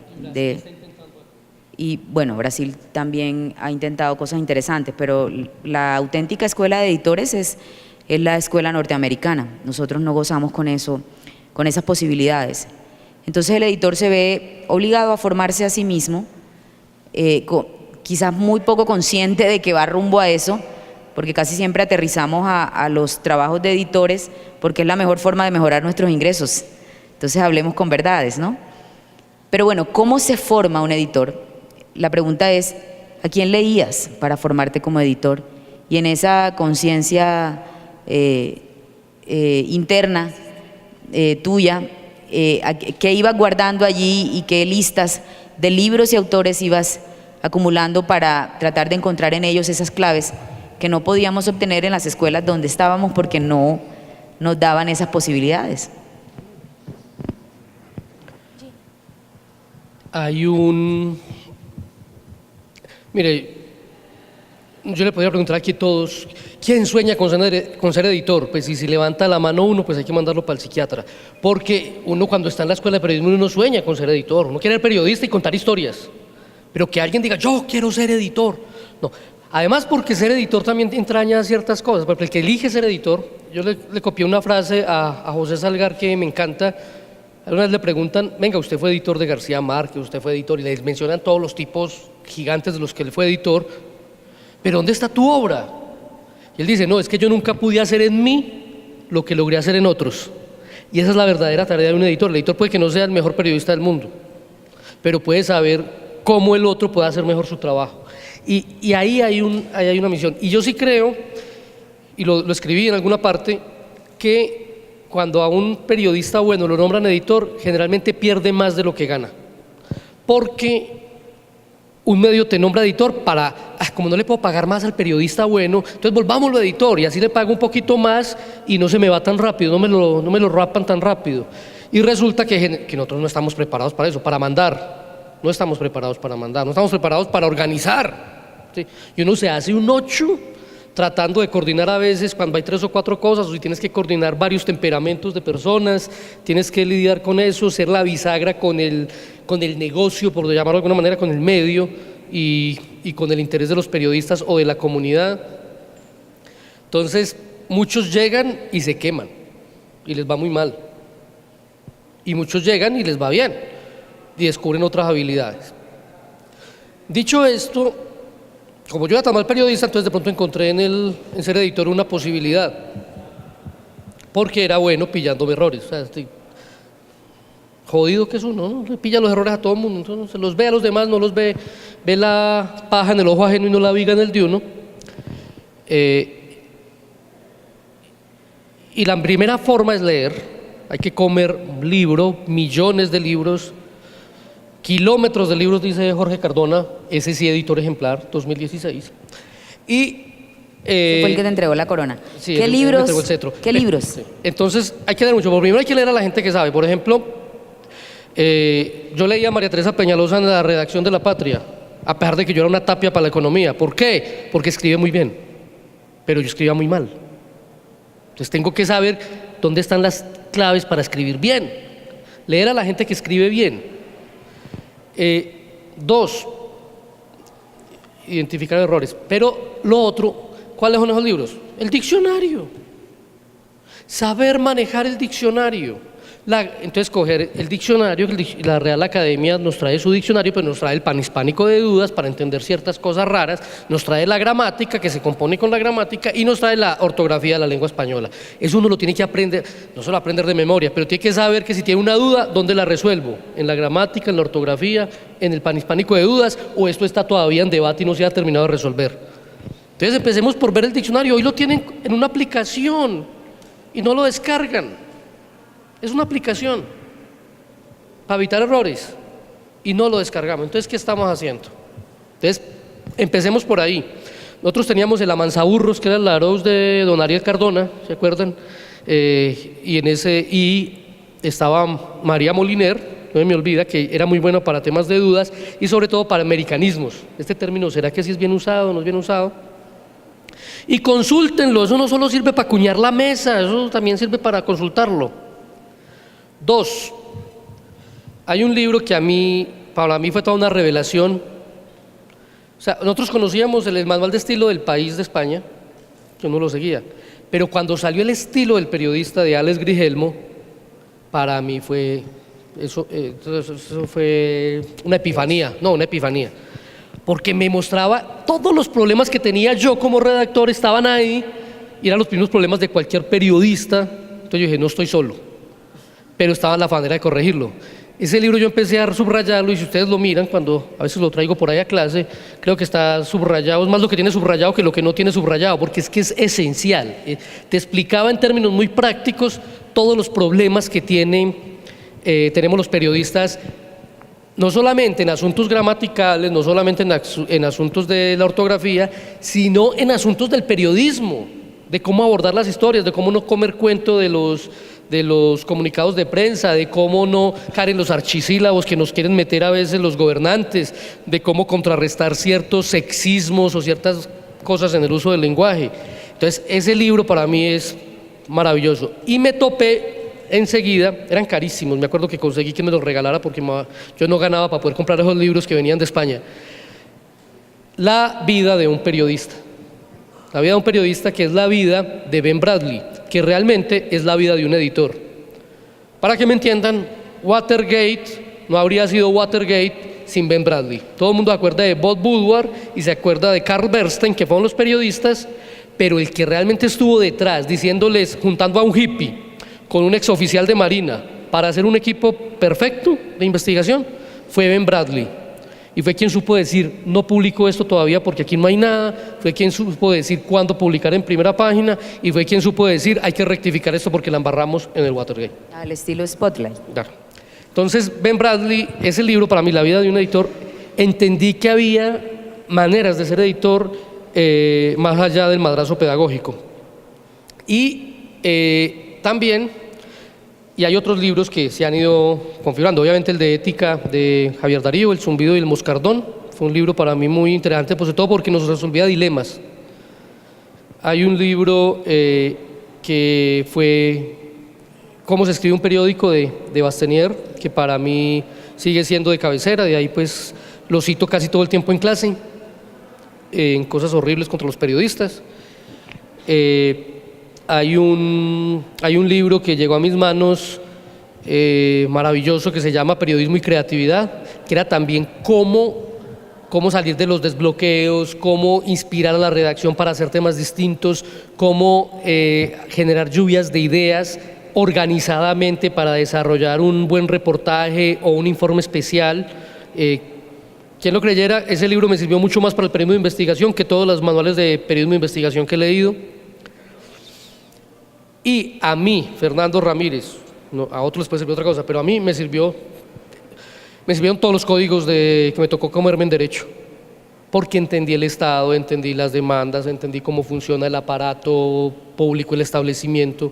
Y bueno, Brasil también ha intentado cosas interesantes, pero la auténtica escuela de editores es la escuela norteamericana. Nosotros no gozamos con eso, con esas posibilidades. Entonces el editor se ve obligado a formarse a sí mismo, quizás muy poco consciente de que va rumbo a eso, porque casi siempre aterrizamos a los trabajos de editores porque es la mejor forma de mejorar nuestros ingresos. Entonces hablemos con verdades, ¿no? Pero bueno, ¿cómo se forma un editor? La pregunta es, ¿a quién leías para formarte como editor? Y en esa conciencia interna tuya, ¿qué ibas guardando allí y qué listas de libros y autores ibas acumulando para tratar de encontrar en ellos esas claves que no podíamos obtener en las escuelas donde estábamos porque no nos daban esas posibilidades? Mire, yo le podría preguntar aquí a todos, ¿quién sueña con ser editor? Pues si levanta la mano uno, pues hay que mandarlo para el psiquiatra. Porque uno cuando está en la escuela de periodismo uno no sueña con ser editor, uno quiere ser periodista y contar historias. Pero que alguien diga, yo quiero ser editor. No. Además, porque ser editor también entraña ciertas cosas. Porque el que elige ser editor, yo le copié una frase a José Salgar que me encanta. Alguna vez le preguntan, venga, usted fue editor de García Márquez, usted fue editor, y les mencionan todos los tipos gigantes de los que él fue editor. Pero ¿dónde está tu obra? Y él dice, no, es que yo nunca pude hacer en mí lo que logré hacer en otros. Y esa es la verdadera tarea de un editor. El editor puede que no sea el mejor periodista del mundo, pero puede saber cómo el otro puede hacer mejor su trabajo. Y ahí hay una misión. Y yo sí creo, y lo escribí en alguna parte, que cuando a un periodista bueno lo nombran editor, generalmente pierde más de lo que gana. Porque un medio te nombra editor para, como no le puedo pagar más al periodista bueno, entonces volvámoslo editor y así le pago un poquito más y no se me va tan rápido, no me lo rapan tan rápido. Y resulta que nosotros no estamos preparados para eso, para mandar. No estamos preparados para mandar, no estamos preparados para organizar. ¿Sí? Y uno se hace un 8 tratando de coordinar a veces cuando hay 3 o 4 cosas, o si tienes que coordinar varios temperamentos de personas, tienes que lidiar con eso, ser la bisagra con el negocio, por llamarlo de alguna manera, con el medio y con el interés de los periodistas o de la comunidad. Entonces, muchos llegan y se queman y les va muy mal. Y muchos llegan y les va bien y descubren otras habilidades. Dicho esto, como yo era tan mal periodista, entonces de pronto encontré en ser editor una posibilidad, porque era bueno pillándome errores. O sea, jodido que es uno, ¿no? Le pilla los errores a todo el mundo, entonces se los ve a los demás, no los ve, ve la paja en el ojo ajeno y no la viga en el de uno. Y la primera forma es leer. Hay que comer libro, millones de libros, kilómetros de libros, dice Jorge Cardona, ese sí editor ejemplar, 2016. Y fue el que te entregó la corona. Sí, ¿Qué él libros? me entregó el cetro. ¿Qué libros? Sí. Entonces hay que leer mucho. Por primero hay que leer a la gente que sabe. Por ejemplo, yo leía a María Teresa Peñalosa en la redacción de La Patria, a pesar de que yo era una tapia para la economía. ¿Por qué? Porque escribe muy bien, pero yo escribía muy mal. Entonces tengo que saber dónde están las claves para escribir bien. Leer a la gente que escribe bien. 2, identificar errores. Pero lo otro, ¿cuáles son esos libros? El diccionario. Saber manejar el diccionario. Entonces coger el diccionario, la Real Academia nos trae su diccionario, pero nos trae el panhispánico de dudas para entender ciertas cosas raras, nos trae la gramática que se compone con la gramática y nos trae la ortografía de la lengua española. Eso uno lo tiene que aprender, no solo aprender de memoria, pero tiene que saber que si tiene una duda, ¿dónde la resuelvo? ¿En la gramática, en la ortografía, en el panhispánico de dudas, o esto está todavía en debate y no se ha terminado de resolver? Entonces empecemos por ver el diccionario. Hoy lo tienen en una aplicación y no lo descargan. Es una aplicación para evitar errores y no lo descargamos. Entonces, ¿qué estamos haciendo? Entonces, empecemos por ahí. Nosotros teníamos el Amansaburros, que era el Larousse de don Ariel Cardona, ¿se acuerdan? Y estaba María Moliner, no me olvida, que era muy bueno para temas de dudas y sobre todo para americanismos. Este término, ¿será que sí es bien usado o no es bien usado? Y consúltenlo, eso no solo sirve para acuñar la mesa, eso también sirve para consultarlo. 2, hay un libro que para mí fue toda una revelación. O sea, nosotros conocíamos el manual de estilo del País de España, yo no lo seguía, pero cuando salió el estilo del periodista de Alex Grigelmo, para mí fue eso fue una epifanía, porque me mostraba todos los problemas que tenía yo como redactor, estaban ahí, y eran los primeros problemas de cualquier periodista. Entonces yo dije, no estoy solo, pero estaba la manera de corregirlo. Ese libro yo empecé a subrayarlo y si ustedes lo miran, cuando a veces lo traigo por ahí a clase, creo que está subrayado, es más lo que tiene subrayado que lo que no tiene subrayado, porque es que es esencial. Te explicaba en términos muy prácticos todos los problemas que tenemos los periodistas, no solamente en asuntos gramaticales, no solamente en asuntos de la ortografía, sino en asuntos del periodismo, de cómo abordar las historias, de cómo no comer cuento de los comunicados de prensa, de cómo no caer en los archisílabos que nos quieren meter a veces los gobernantes, de cómo contrarrestar ciertos sexismos o ciertas cosas en el uso del lenguaje. Entonces, ese libro para mí es maravilloso. Y me topé enseguida, eran carísimos, me acuerdo que conseguí que me los regalara porque yo no ganaba para poder comprar esos libros que venían de España. La vida de un periodista. La vida de un periodista, que es la vida de Ben Bradley, que realmente es la vida de un editor. Para que me entiendan, Watergate no habría sido Watergate sin Ben Bradley. Todo el mundo se acuerda de Bob Woodward y se acuerda de Carl Bernstein, que fueron los periodistas, pero el que realmente estuvo detrás, diciéndoles, juntando a un hippie con un exoficial de Marina para hacer un equipo perfecto de investigación, fue Ben Bradley. Y fue quien supo decir, no publico esto todavía porque aquí no hay nada, fue quien supo decir cuándo publicar en primera página, y fue quien supo decir, hay que rectificar esto porque la embarramos en el Watergate. Al estilo Spotlight. Claro. Entonces, Ben Bradley, ese libro para mí, la vida de un editor, entendí que había maneras de ser editor más allá del madrazo pedagógico. Y también, y hay otros libros que se han ido configurando, obviamente el de ética de Javier Darío, El zumbido y el moscardón, fue un libro para mí muy interesante, pues sobre todo porque nos resolvía dilemas. Hay un libro que fue Cómo se escribe un periódico de Bastenier, que para mí sigue siendo de cabecera, de ahí pues lo cito casi todo el tiempo en clase, en cosas horribles contra los periodistas. Hay un libro que llegó a mis manos maravilloso que se llama Periodismo y Creatividad, que era también cómo salir de los desbloqueos, cómo inspirar a la redacción para hacer temas distintos, cómo generar lluvias de ideas organizadamente para desarrollar un buen reportaje o un informe especial. Quien lo creyera, ese libro me sirvió mucho más para el periodismo de investigación que todos los manuales de periodismo de investigación que he leído. Y a mí, Fernando Ramírez, a otros les puede servir otra cosa, pero a mí me sirvieron todos los códigos que me tocó comerme en derecho, porque entendí el Estado, entendí las demandas, entendí cómo funciona el aparato público, el establecimiento,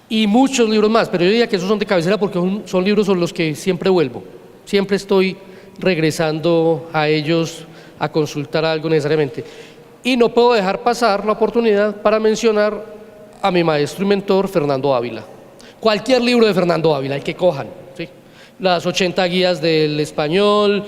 y muchos libros más, pero yo diría que esos son de cabecera porque son libros sobre los que siempre vuelvo, siempre estoy regresando a ellos a consultar algo necesariamente. Y no puedo dejar pasar la oportunidad para mencionar a mi maestro y mentor, Fernando Ávila. Cualquier libro de Fernando Ávila, el que cojan, ¿sí? Las 80 guías del español,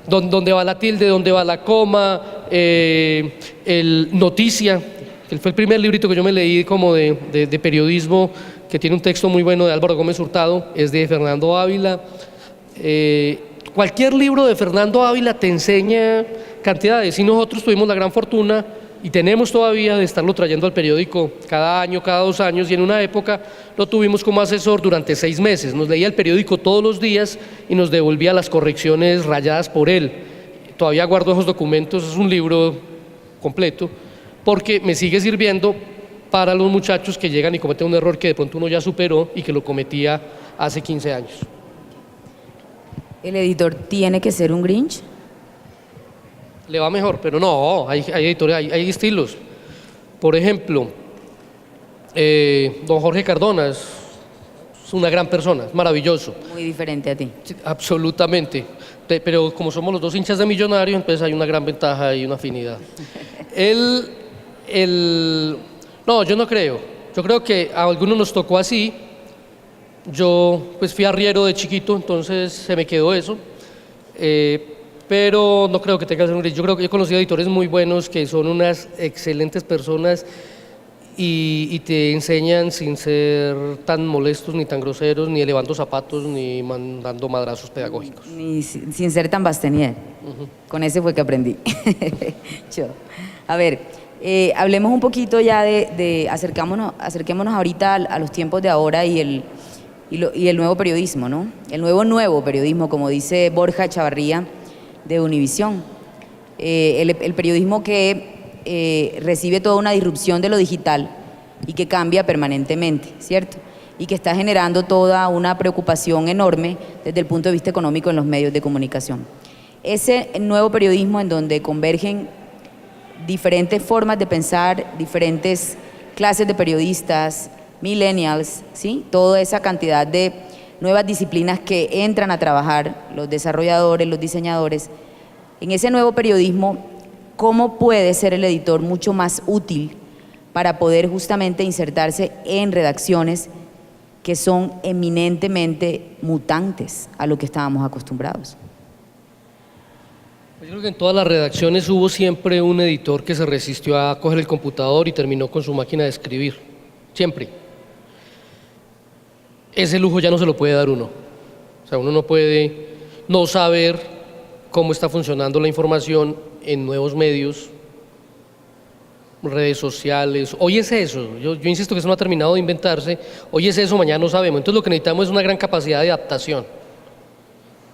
dónde va la tilde, dónde va la coma, el Noticia, que fue el primer librito que yo me leí como de periodismo, que tiene un texto muy bueno de Álvaro Gómez Hurtado, es de Fernando Ávila. Cualquier libro de Fernando Ávila te enseña cantidades, y nosotros tuvimos la gran fortuna y tenemos todavía de estarlo trayendo al periódico cada año, cada 2 años, y en una época lo tuvimos como asesor durante 6 meses, nos leía el periódico todos los días y nos devolvía las correcciones rayadas por él. Todavía guardo esos documentos, es un libro completo, porque me sigue sirviendo para los muchachos que llegan y cometen un error que de pronto uno ya superó y que lo cometía hace 15 años. ¿El editor tiene que ser un Grinch? Le va mejor, pero no, hay editores, hay estilos. Por ejemplo, don Jorge Cardona es una gran persona, es maravilloso. Muy diferente a ti. Sí, absolutamente, pero como somos los dos hinchas de Millonarios, entonces hay una gran ventaja y una afinidad. No, yo no creo. Yo creo que a algunos nos tocó así. Yo pues fui arriero de chiquito, entonces se me quedó eso. Pero no creo que tenga que ser un Grinch. Yo creo que he conocido editores muy buenos que son unas excelentes personas y te enseñan sin ser tan molestos, ni tan groseros, ni elevando zapatos, ni mandando madrazos pedagógicos. Ni sin ser tan Bastenier. Con ese fue que aprendí. Yo. A ver, hablemos un poquito ya acerquémonos ahorita a los tiempos de ahora y el nuevo periodismo, ¿no? El nuevo periodismo, como dice Borja Chavarría de Univisión. El periodismo que recibe toda una disrupción de lo digital y que cambia permanentemente, ¿cierto? Y que está generando toda una preocupación enorme desde el punto de vista económico en los medios de comunicación. Ese nuevo periodismo en donde convergen diferentes formas de pensar, diferentes clases de periodistas, millennials, ¿sí? Toda esa cantidad de nuevas disciplinas que entran a trabajar, los desarrolladores, los diseñadores. En ese nuevo periodismo, ¿cómo puede ser el editor mucho más útil para poder justamente insertarse en redacciones que son eminentemente mutantes a lo que estábamos acostumbrados? Yo creo que en todas las redacciones hubo siempre un editor que se resistió a coger el computador y terminó con su máquina de escribir, siempre. Ese lujo ya no se lo puede dar uno. O sea, uno no puede no saber cómo está funcionando la información en nuevos medios, redes sociales. Hoy es eso, yo insisto que eso no ha terminado de inventarse, hoy es eso, mañana no sabemos. Entonces lo que necesitamos es una gran capacidad de adaptación,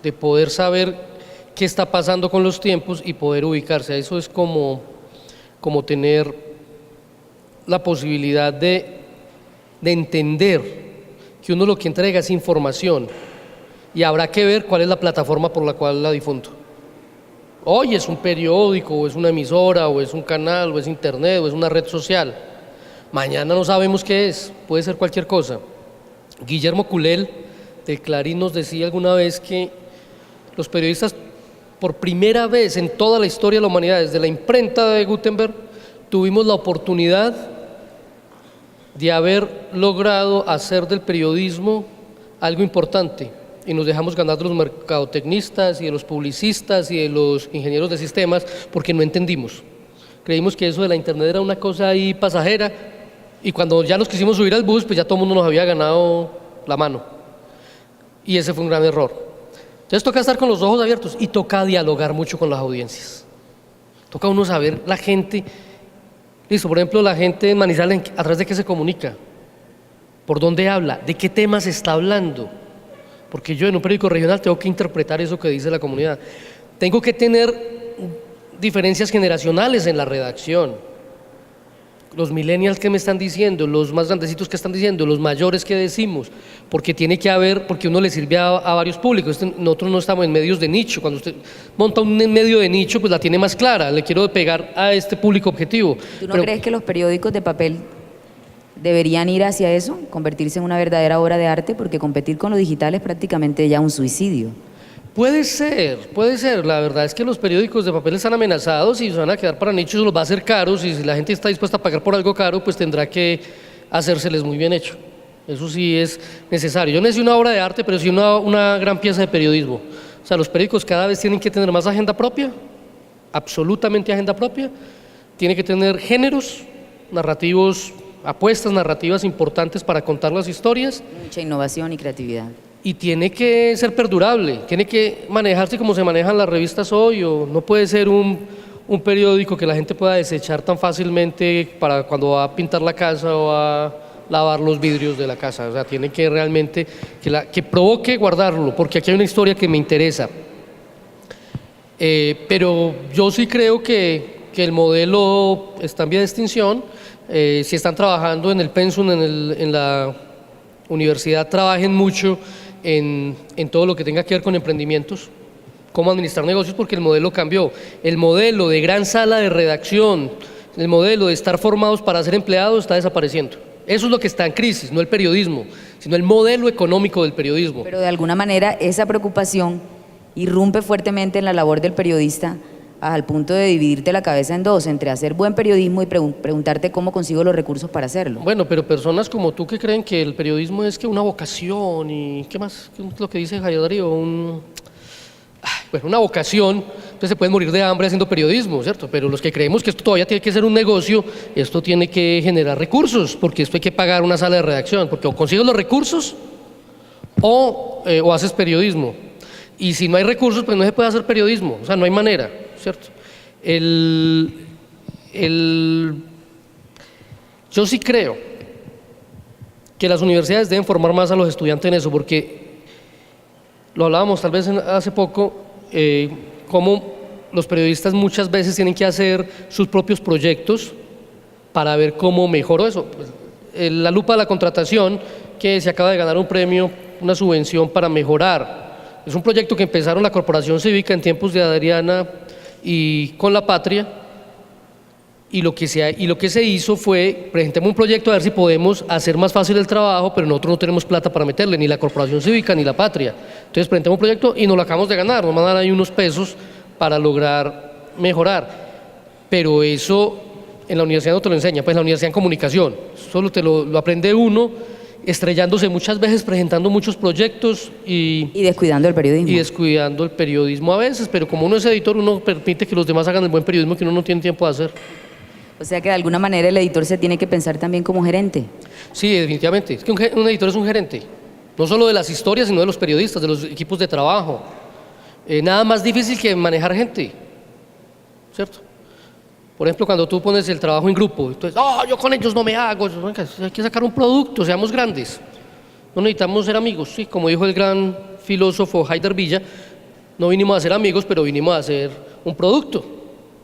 de poder saber qué está pasando con los tiempos y poder ubicarse. Eso es como tener la posibilidad de entender que uno lo que entrega es información y habrá que ver cuál es la plataforma por la cual la difundo. Hoy es un periódico, o es una emisora, o es un canal, o es internet, o es una red social. Mañana no sabemos qué es, puede ser cualquier cosa. Guillermo Culel, del Clarín, nos decía alguna vez que los periodistas, por primera vez en toda la historia de la humanidad, desde la imprenta de Gutenberg, tuvimos la oportunidad de haber logrado hacer del periodismo algo importante y nos dejamos ganar de los mercadotecnistas y de los publicistas y de los ingenieros de sistemas porque no entendimos. Creímos que eso de la internet era una cosa ahí pasajera y cuando ya nos quisimos subir al bus, pues ya todo el mundo nos había ganado la mano y ese fue un gran error. Entonces toca estar con los ojos abiertos y toca dialogar mucho con las audiencias. Toca uno saber la gente. Listo, por ejemplo, la gente en Manizales, ¿a través de qué se comunica? ¿Por dónde habla? ¿De qué temas está hablando? Porque yo en un periódico regional tengo que interpretar eso que dice la comunidad. Tengo que tener diferencias generacionales en la redacción. Los millennials que me están diciendo, los más grandecitos que están diciendo, los mayores que decimos, porque tiene que haber, porque uno le sirve a varios públicos. Nosotros no estamos en medios de nicho. Cuando usted monta un medio de nicho, pues la tiene más clara. Le quiero pegar a este público objetivo. ¿Tú no crees que los periódicos de papel deberían ir hacia eso, convertirse en una verdadera obra de arte? Porque competir con lo digital es prácticamente ya un suicidio. Puede ser. La verdad es que los periódicos de papel están amenazados y se van a quedar para nichos, los va a hacer caros y si la gente está dispuesta a pagar por algo caro, pues tendrá que hacérseles muy bien hecho. Eso sí es necesario. Yo no necesito una obra de arte, pero sí una gran pieza de periodismo. O sea, los periódicos cada vez tienen que tener más agenda propia, absolutamente agenda propia. Tiene que tener géneros narrativos, apuestas narrativas importantes para contar las historias. Mucha innovación y creatividad. Y tiene que ser perdurable, tiene que manejarse como se manejan las revistas hoy, o no puede ser un periódico que la gente pueda desechar tan fácilmente para cuando va a pintar la casa o a lavar los vidrios de la casa. O sea, tiene que realmente, que provoque guardarlo, porque aquí hay una historia que me interesa. Pero yo sí creo que el modelo está en vía de extinción. Si están trabajando en el pensum, en la universidad, trabajen mucho en todo lo que tenga que ver con emprendimientos, cómo administrar negocios, porque el modelo cambió. El modelo de gran sala de redacción, el modelo de estar formados para ser empleados está desapareciendo. Eso es lo que está en crisis, no el periodismo, sino el modelo económico del periodismo. Pero de alguna manera esa preocupación irrumpe fuertemente en la labor del periodista al punto de dividirte la cabeza en dos, entre hacer buen periodismo y preguntarte cómo consigo los recursos para hacerlo. Bueno, pero personas como tú que creen que el periodismo es que una vocación y ¿qué más? ¿Qué es lo que dice Javier Darío? Una vocación, entonces se pueden morir de hambre haciendo periodismo, ¿cierto? Pero los que creemos que esto todavía tiene que ser un negocio, esto tiene que generar recursos, porque esto hay que pagar una sala de redacción, porque o consigues los recursos o haces periodismo. Y si no hay recursos, pues no se puede hacer periodismo, o sea, no hay manera, ¿cierto? Yo sí creo que las universidades deben formar más a los estudiantes en eso, porque lo hablábamos tal vez hace poco, cómo los periodistas muchas veces tienen que hacer sus propios proyectos para ver cómo mejoró eso. La lupa de la contratación, que se acaba de ganar un premio, una subvención para mejorar. Es un proyecto que empezaron la Corporación Cívica en tiempos de Adriana y con La Patria, y lo que se hizo fue, presentemos un proyecto a ver si podemos hacer más fácil el trabajo, pero nosotros no tenemos plata para meterle, ni la Corporación Cívica ni La Patria. Entonces presentemos un proyecto y nos lo acabamos de ganar, nos van a dar ahí unos pesos para lograr mejorar. pero eso en la universidad no te lo enseña, pues en la universidad en comunicación, solo te lo aprende uno estrellándose muchas veces, presentando muchos proyectos Y descuidando el periodismo. y descuidando el periodismo a veces, pero como uno es editor, uno permite que los demás hagan el buen periodismo que uno no tiene tiempo de hacer. O sea que de alguna manera el editor se tiene que pensar también como gerente. Sí, definitivamente. Es que un editor es un gerente, no solo de las historias, sino de los periodistas, de los equipos de trabajo. Nada más difícil que manejar gente, ¿cierto? Por ejemplo, cuando tú pones el trabajo en grupo, entonces, yo con ellos no me hago, hay que sacar un producto, seamos grandes. No necesitamos ser amigos, sí, como dijo el gran filósofo Haider Villa, no vinimos a ser amigos, pero vinimos a hacer un producto,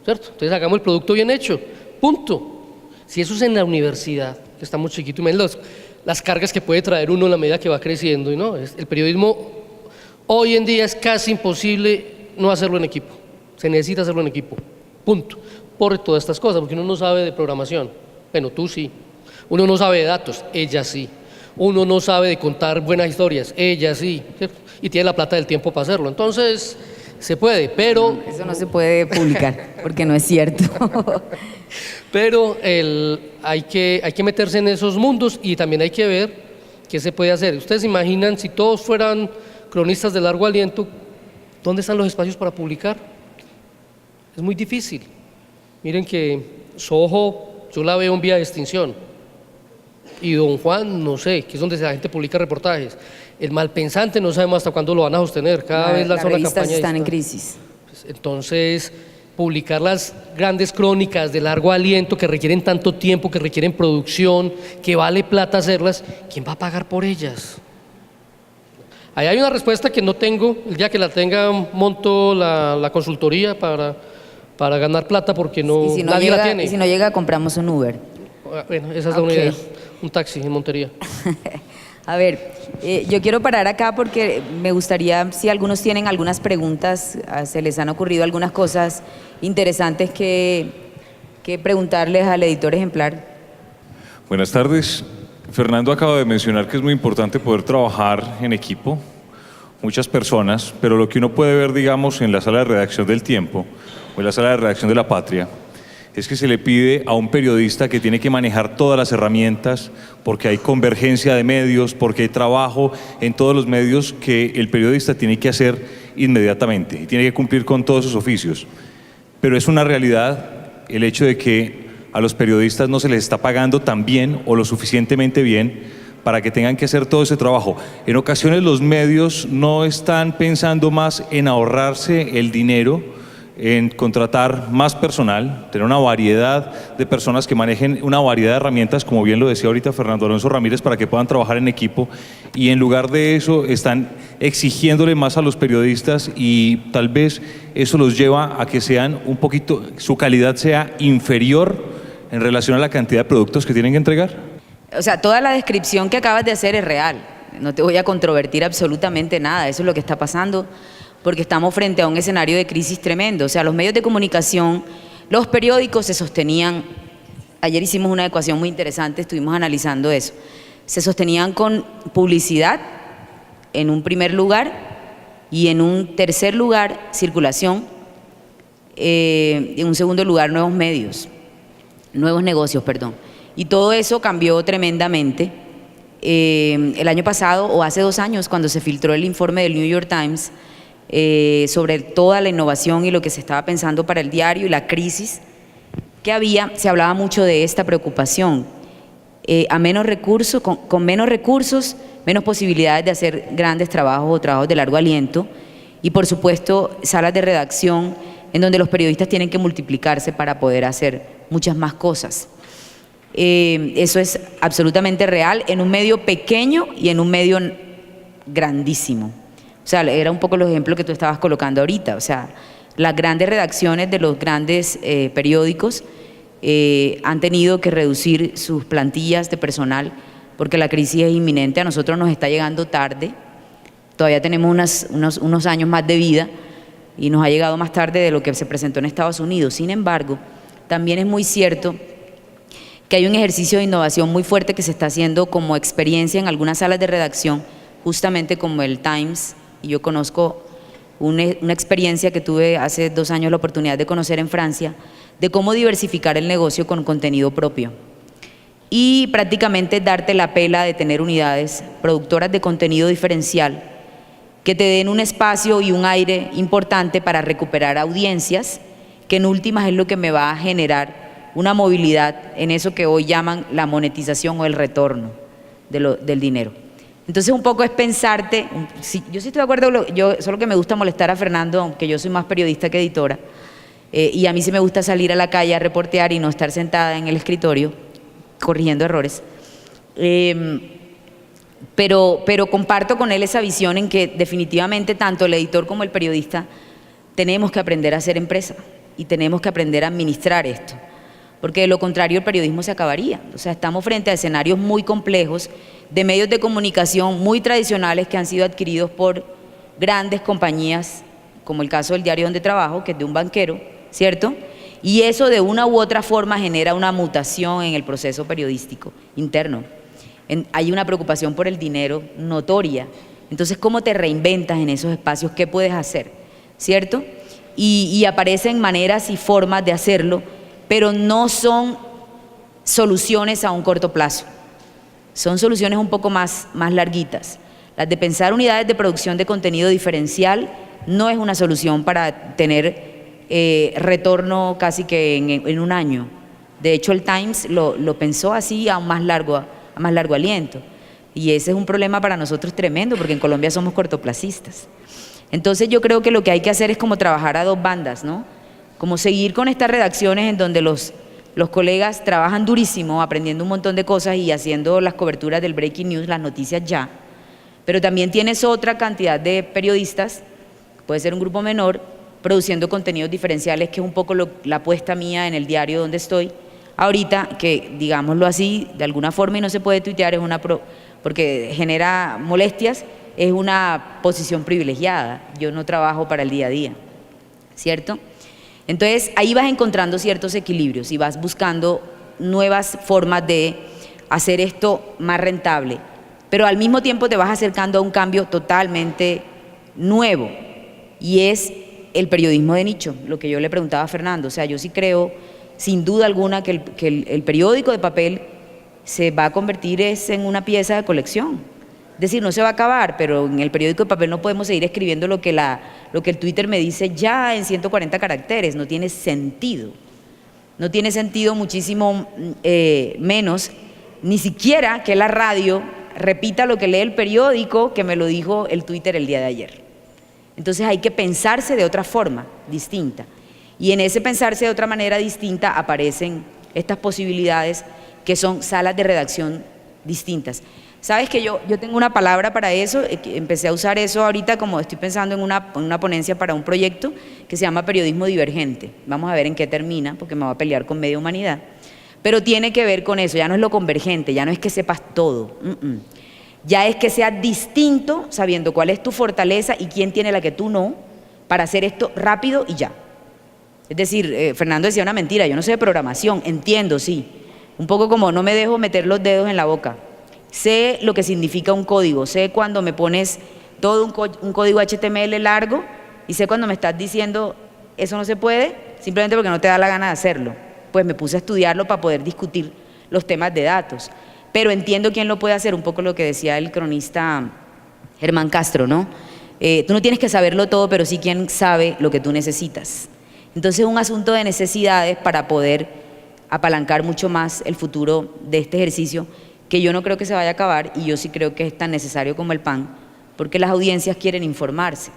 ¿cierto? Entonces hagamos el producto bien hecho, punto. Si eso es en la universidad, que estamos chiquitos, imagínate las cargas que puede traer uno en la medida que va creciendo, y no, el periodismo hoy en día es casi imposible no hacerlo en equipo, se necesita hacerlo en equipo, punto. Por todas estas cosas, porque uno no sabe de programación, bueno, tú sí, uno no sabe de datos, ella sí, uno no sabe de contar buenas historias, ella sí, ¿cierto? Y tiene la plata del tiempo para hacerlo, entonces se puede, pero... Eso no se puede publicar, porque no es cierto. Pero hay que meterse en esos mundos y también hay que ver qué se puede hacer. Ustedes se imaginan si todos fueran cronistas de largo aliento, ¿dónde están los espacios para publicar? Es muy difícil. Miren que Soho, yo la veo en vía de extinción. Y Don Juan, no sé, que es donde la gente publica reportajes. El Malpensante no sabemos hasta cuándo lo van a sostener. Cada vez Las lanzan una revistas campaña. están en crisis. Entonces, publicar las grandes crónicas de largo aliento que requieren tanto tiempo, que requieren producción, que vale plata hacerlas, ¿quién va a pagar por ellas? Ahí hay una respuesta que no tengo. El día que la tenga, monto la consultoría para ganar plata, porque no, Y si no nadie llega, la tiene. y si no llega, compramos un Uber. Bueno, esa es una Ok. idea. Un taxi en Montería. A ver, yo quiero parar acá porque me gustaría, si algunos tienen algunas preguntas, se les han ocurrido algunas cosas interesantes que preguntarles al editor ejemplar. Buenas tardes. Fernando acaba de mencionar que es muy importante poder trabajar en equipo, muchas personas, pero lo que uno puede ver, digamos, en la sala de redacción del Tiempo o en la sala de redacción de La Patria, es que se le pide a un periodista que tiene que manejar todas las herramientas, porque hay convergencia de medios, porque hay trabajo en todos los medios que el periodista tiene que hacer inmediatamente y tiene que cumplir con todos sus oficios. Pero es una realidad el hecho de que a los periodistas no se les está pagando tan bien o lo suficientemente bien para que tengan que hacer todo ese trabajo. En ocasiones los medios no están pensando más en ahorrarse el dinero, en contratar más personal, tener una variedad de personas que manejen una variedad de herramientas, como bien lo decía ahorita Fernando Alonso Ramírez, para que puedan trabajar en equipo, y en lugar de eso están exigiéndole más a los periodistas y tal vez eso los lleva a que sean un poquito, su calidad sea inferior en relación a la cantidad de productos que tienen que entregar. O sea, toda la descripción que acabas de hacer es real. No te voy a controvertir absolutamente nada. Eso es lo que está pasando, porque estamos frente a un escenario de crisis tremendo. O sea, los medios de comunicación, los periódicos se sostenían, ayer hicimos una ecuación muy interesante, estuvimos analizando eso, se sostenían con publicidad en un primer lugar y en un tercer lugar circulación, en un segundo lugar nuevos negocios, perdón. Y todo eso cambió tremendamente. El año pasado, o hace 2 años, cuando se filtró el informe del New York Times, sobre toda la innovación y lo que se estaba pensando para el diario y la crisis que había, se hablaba mucho de esta preocupación. A menos recursos, con menos recursos, menos posibilidades de hacer grandes trabajos o trabajos de largo aliento, y por supuesto salas de redacción en donde los periodistas tienen que multiplicarse para poder hacer muchas más cosas. Eso es absolutamente real en un medio pequeño y en un medio grandísimo. O sea, era un poco los ejemplos que tú estabas colocando ahorita. O sea, las grandes redacciones de los grandes periódicos han tenido que reducir sus plantillas de personal porque la crisis es inminente. A nosotros nos está llegando tarde. Todavía tenemos unos años más de vida y nos ha llegado más tarde de lo que se presentó en Estados Unidos. Sin embargo, también es muy cierto que hay un ejercicio de innovación muy fuerte que se está haciendo como experiencia en algunas salas de redacción, justamente como el Times. Y yo conozco una experiencia que tuve hace 2 años la oportunidad de conocer en Francia, de cómo diversificar el negocio con contenido propio. Y prácticamente darte la pela de tener unidades productoras de contenido diferencial que te den un espacio y un aire importante para recuperar audiencias, que en últimas es lo que me va a generar una movilidad en eso que hoy llaman la monetización o el retorno del dinero. Entonces un poco es pensarte, yo sí estoy de acuerdo, solo que me gusta molestar a Fernando, aunque yo soy más periodista que editora, y a mí sí me gusta salir a la calle a reportear y no estar sentada en el escritorio corrigiendo errores. Pero comparto con él esa visión en que definitivamente tanto el editor como el periodista tenemos que aprender a hacer empresa y tenemos que aprender a administrar esto, porque de lo contrario el periodismo se acabaría. O sea, estamos frente a escenarios muy complejos de medios de comunicación muy tradicionales que han sido adquiridos por grandes compañías, como el caso del diario donde trabajo, que es de un banquero, ¿cierto? Y eso de una u otra forma genera una mutación en el proceso periodístico interno. Hay una preocupación por el dinero notoria. Entonces, ¿cómo te reinventas en esos espacios? ¿Qué puedes hacer? ¿Cierto? Y aparecen maneras y formas de hacerlo, pero no son soluciones a un corto plazo. Son soluciones un poco más larguitas. Las de pensar unidades de producción de contenido diferencial no es una solución para tener retorno casi que en un año. De hecho, el Times lo pensó así a más largo aliento. Y ese es un problema para nosotros tremendo, porque en Colombia somos cortoplacistas. Entonces yo creo que lo que hay que hacer es como trabajar a dos bandas, ¿no? Como seguir con estas redacciones en donde los colegas trabajan durísimo, aprendiendo un montón de cosas y haciendo las coberturas del breaking news, las noticias ya. Pero también tienes otra cantidad de periodistas, puede ser un grupo menor, produciendo contenidos diferenciales, que es un poco la apuesta mía en el diario donde estoy ahorita, que digámoslo así, de alguna forma, y no se puede tuitear, porque genera molestias, es una posición privilegiada. Yo no trabajo para el día a día, ¿cierto? Entonces ahí vas encontrando ciertos equilibrios y vas buscando nuevas formas de hacer esto más rentable, pero al mismo tiempo te vas acercando a un cambio totalmente nuevo, y es el periodismo de nicho, lo que yo le preguntaba a Fernando. O sea, yo sí creo sin duda alguna que el periódico de papel se va a convertir en una pieza de colección. Es decir, no se va a acabar, pero en el periódico de papel no podemos seguir escribiendo lo que el Twitter me dice ya en 140 caracteres. No tiene sentido. No tiene sentido, muchísimo menos, ni siquiera que la radio repita lo que lee el periódico, que me lo dijo el Twitter el día de ayer. Entonces hay que pensarse de otra forma distinta. Y en ese pensarse de otra manera distinta aparecen estas posibilidades que son salas de redacción distintas. Sabes que yo tengo una palabra para eso, empecé a usar eso ahorita, como estoy pensando en una ponencia para un proyecto que se llama periodismo divergente. Vamos a ver en qué termina, porque me voy a pelear con media humanidad. Pero tiene que ver con eso, ya no es lo convergente, ya no es que sepas todo. Ya es que seas distinto, sabiendo cuál es tu fortaleza y quién tiene la que tú no, para hacer esto rápido y ya. Es decir, Fernando decía una mentira, yo no sé de programación, entiendo, sí. Un poco como no me dejo meter los dedos en la boca. Sé lo que significa un código, sé cuando me pones todo un código HTML largo y sé cuando me estás diciendo eso no se puede, simplemente porque no te da la gana de hacerlo. Pues me puse a estudiarlo para poder discutir los temas de datos. Pero entiendo quién lo puede hacer, un poco lo que decía el cronista Germán Castro, ¿no? Tú no tienes que saberlo todo, pero sí quién sabe lo que tú necesitas. Entonces es un asunto de necesidades para poder apalancar mucho más el futuro de este ejercicio, que yo no creo que se vaya a acabar, y yo sí creo que es tan necesario como el pan, porque las audiencias quieren informarse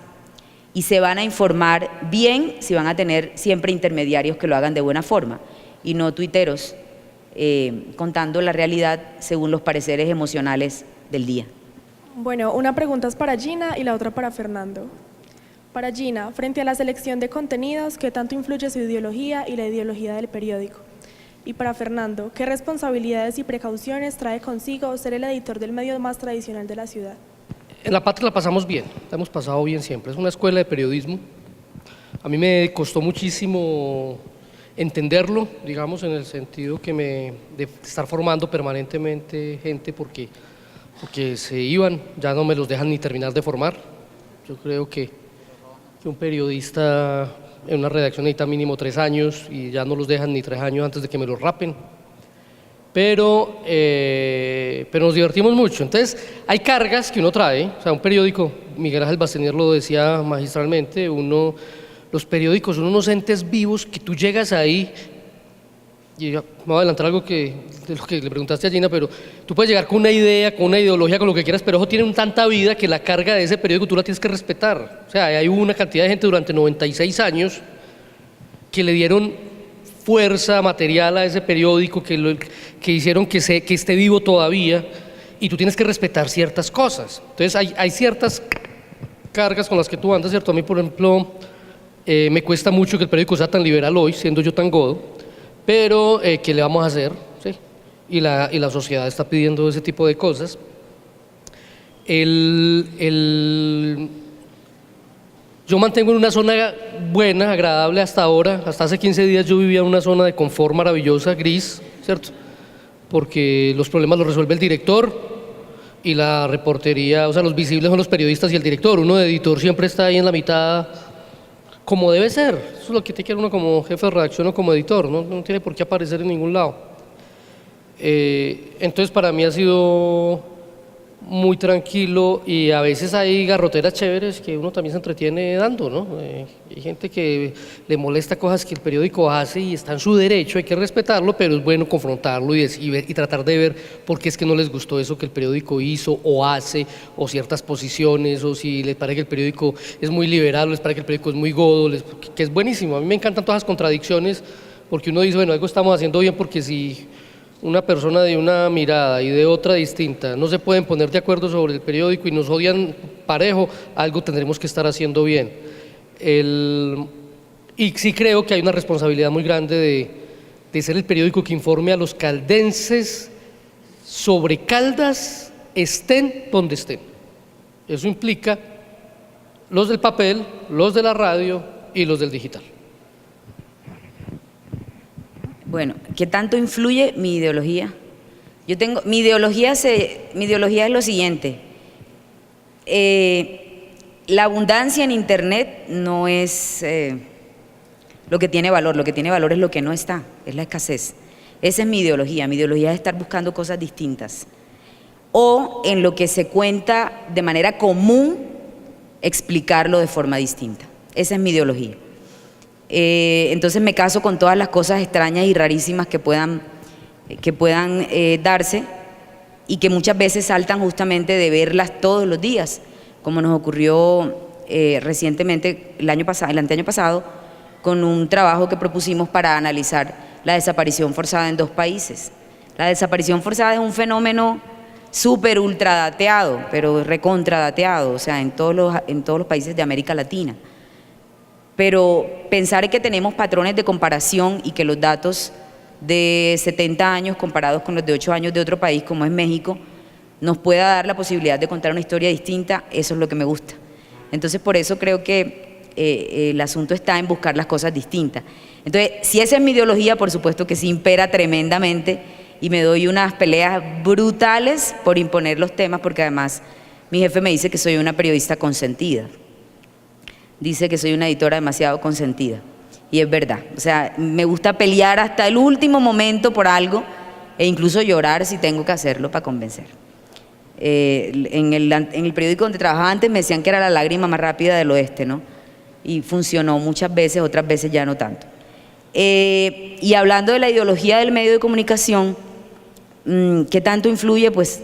y se van a informar bien si van a tener siempre intermediarios que lo hagan de buena forma y no tuiteros contando la realidad según los pareceres emocionales del día. Bueno, una pregunta es para Gina y la otra para Fernando. Para Gina, frente a la selección de contenidos, ¿qué tanto influye su ideología y la ideología del periódico? Y para Fernando, ¿qué responsabilidades y precauciones trae consigo ser el editor del medio más tradicional de la ciudad? En La Patria la pasamos bien, la hemos pasado bien siempre. Es una escuela de periodismo. A mí me costó muchísimo entenderlo, digamos, en el sentido que de estar formando permanentemente gente porque se iban, ya no me los dejan ni terminar de formar. Yo creo que un periodista en una redacción necesita mínimo 3 años y ya no los dejan ni 3 años antes de que me los rapen. Pero nos divertimos mucho. Entonces, hay cargas que uno trae. O sea, un periódico, Miguel Ángel Bastenier lo decía magistralmente, los periódicos son unos entes vivos que tú llegas ahí, y me voy a adelantar algo de lo que le preguntaste a Gina, pero tú puedes llegar con una idea, con una ideología, con lo que quieras, pero eso tiene tanta vida que la carga de ese periódico tú la tienes que respetar. O sea, hay una cantidad de gente durante 96 años que le dieron fuerza material a ese periódico, que hicieron que esté vivo todavía, y tú tienes que respetar ciertas cosas. Entonces hay ciertas cargas con las que tú andas, ¿cierto? A mí, por ejemplo, me cuesta mucho que el periódico sea tan liberal hoy, siendo yo tan godo, pero ¿qué le vamos a hacer? ¿Sí? Y la sociedad está pidiendo ese tipo de cosas. Yo mantengo en una zona buena, agradable hasta ahora. Hasta hace 15 días yo vivía en una zona de confort maravillosa, gris, ¿cierto? Porque los problemas los resuelve el director y la reportería, o sea, los visibles son los periodistas y el director. Uno de editor siempre está ahí en la mitad, como debe ser. Eso es lo que tiene que hacer uno como jefe de redacción o como editor, no tiene por qué aparecer en ningún lado. Entonces, para mí ha sido muy tranquilo, y a veces hay garroteras chéveres que uno también se entretiene dando, ¿no? Hay gente que le molesta cosas que el periódico hace y está en su derecho, hay que respetarlo, pero es bueno confrontarlo y tratar de ver por qué es que no les gustó eso que el periódico hizo o hace, o ciertas posiciones, o si les parece que el periódico es muy liberal, o les parece que el periódico es muy godo, que es buenísimo. A mí me encantan todas las contradicciones, porque uno dice, bueno, algo estamos haciendo bien, porque si una persona de una mirada y de otra distinta no se pueden poner de acuerdo sobre el periódico y nos odian parejo, algo tendremos que estar haciendo bien. Y sí creo que hay una responsabilidad muy grande de ser el periódico que informe a los caldenses sobre Caldas, estén donde estén. Eso implica los del papel, los de la radio y los del digital. Bueno, ¿qué tanto influye mi ideología? Mi ideología es lo siguiente. La abundancia en Internet no es lo que tiene valor es lo que no está, es la escasez. Esa es mi ideología es estar buscando cosas distintas. O en lo que se cuenta de manera común, explicarlo de forma distinta. Esa es mi ideología. Entonces me caso con todas las cosas extrañas y rarísimas que puedan darse, y que muchas veces saltan justamente de verlas todos los días, como nos ocurrió recientemente, el anteaño pasado, con un trabajo que propusimos para analizar la desaparición forzada en 2 países. La desaparición forzada es un fenómeno súper ultra dateado, pero recontra dateado, o sea, en todos los países de América Latina. Pero pensar que tenemos patrones de comparación y que los datos de 70 años comparados con los de 8 años de otro país, como es México, nos pueda dar la posibilidad de contar una historia distinta, eso es lo que me gusta. Entonces, por eso creo que el asunto está en buscar las cosas distintas. Entonces, si esa es mi ideología, por supuesto que sí impera tremendamente, y me doy unas peleas brutales por imponer los temas, porque además mi jefe me dice que soy una periodista consentida. Dice que soy una editora demasiado consentida, y es verdad. O sea, me gusta pelear hasta el último momento por algo, e incluso llorar si tengo que hacerlo para convencer. En el periódico donde trabajaba antes me decían que era la lágrima más rápida del oeste, ¿no? Y funcionó muchas veces, otras veces ya no tanto. Y hablando de la ideología del medio de comunicación, ¿qué tanto influye? Pues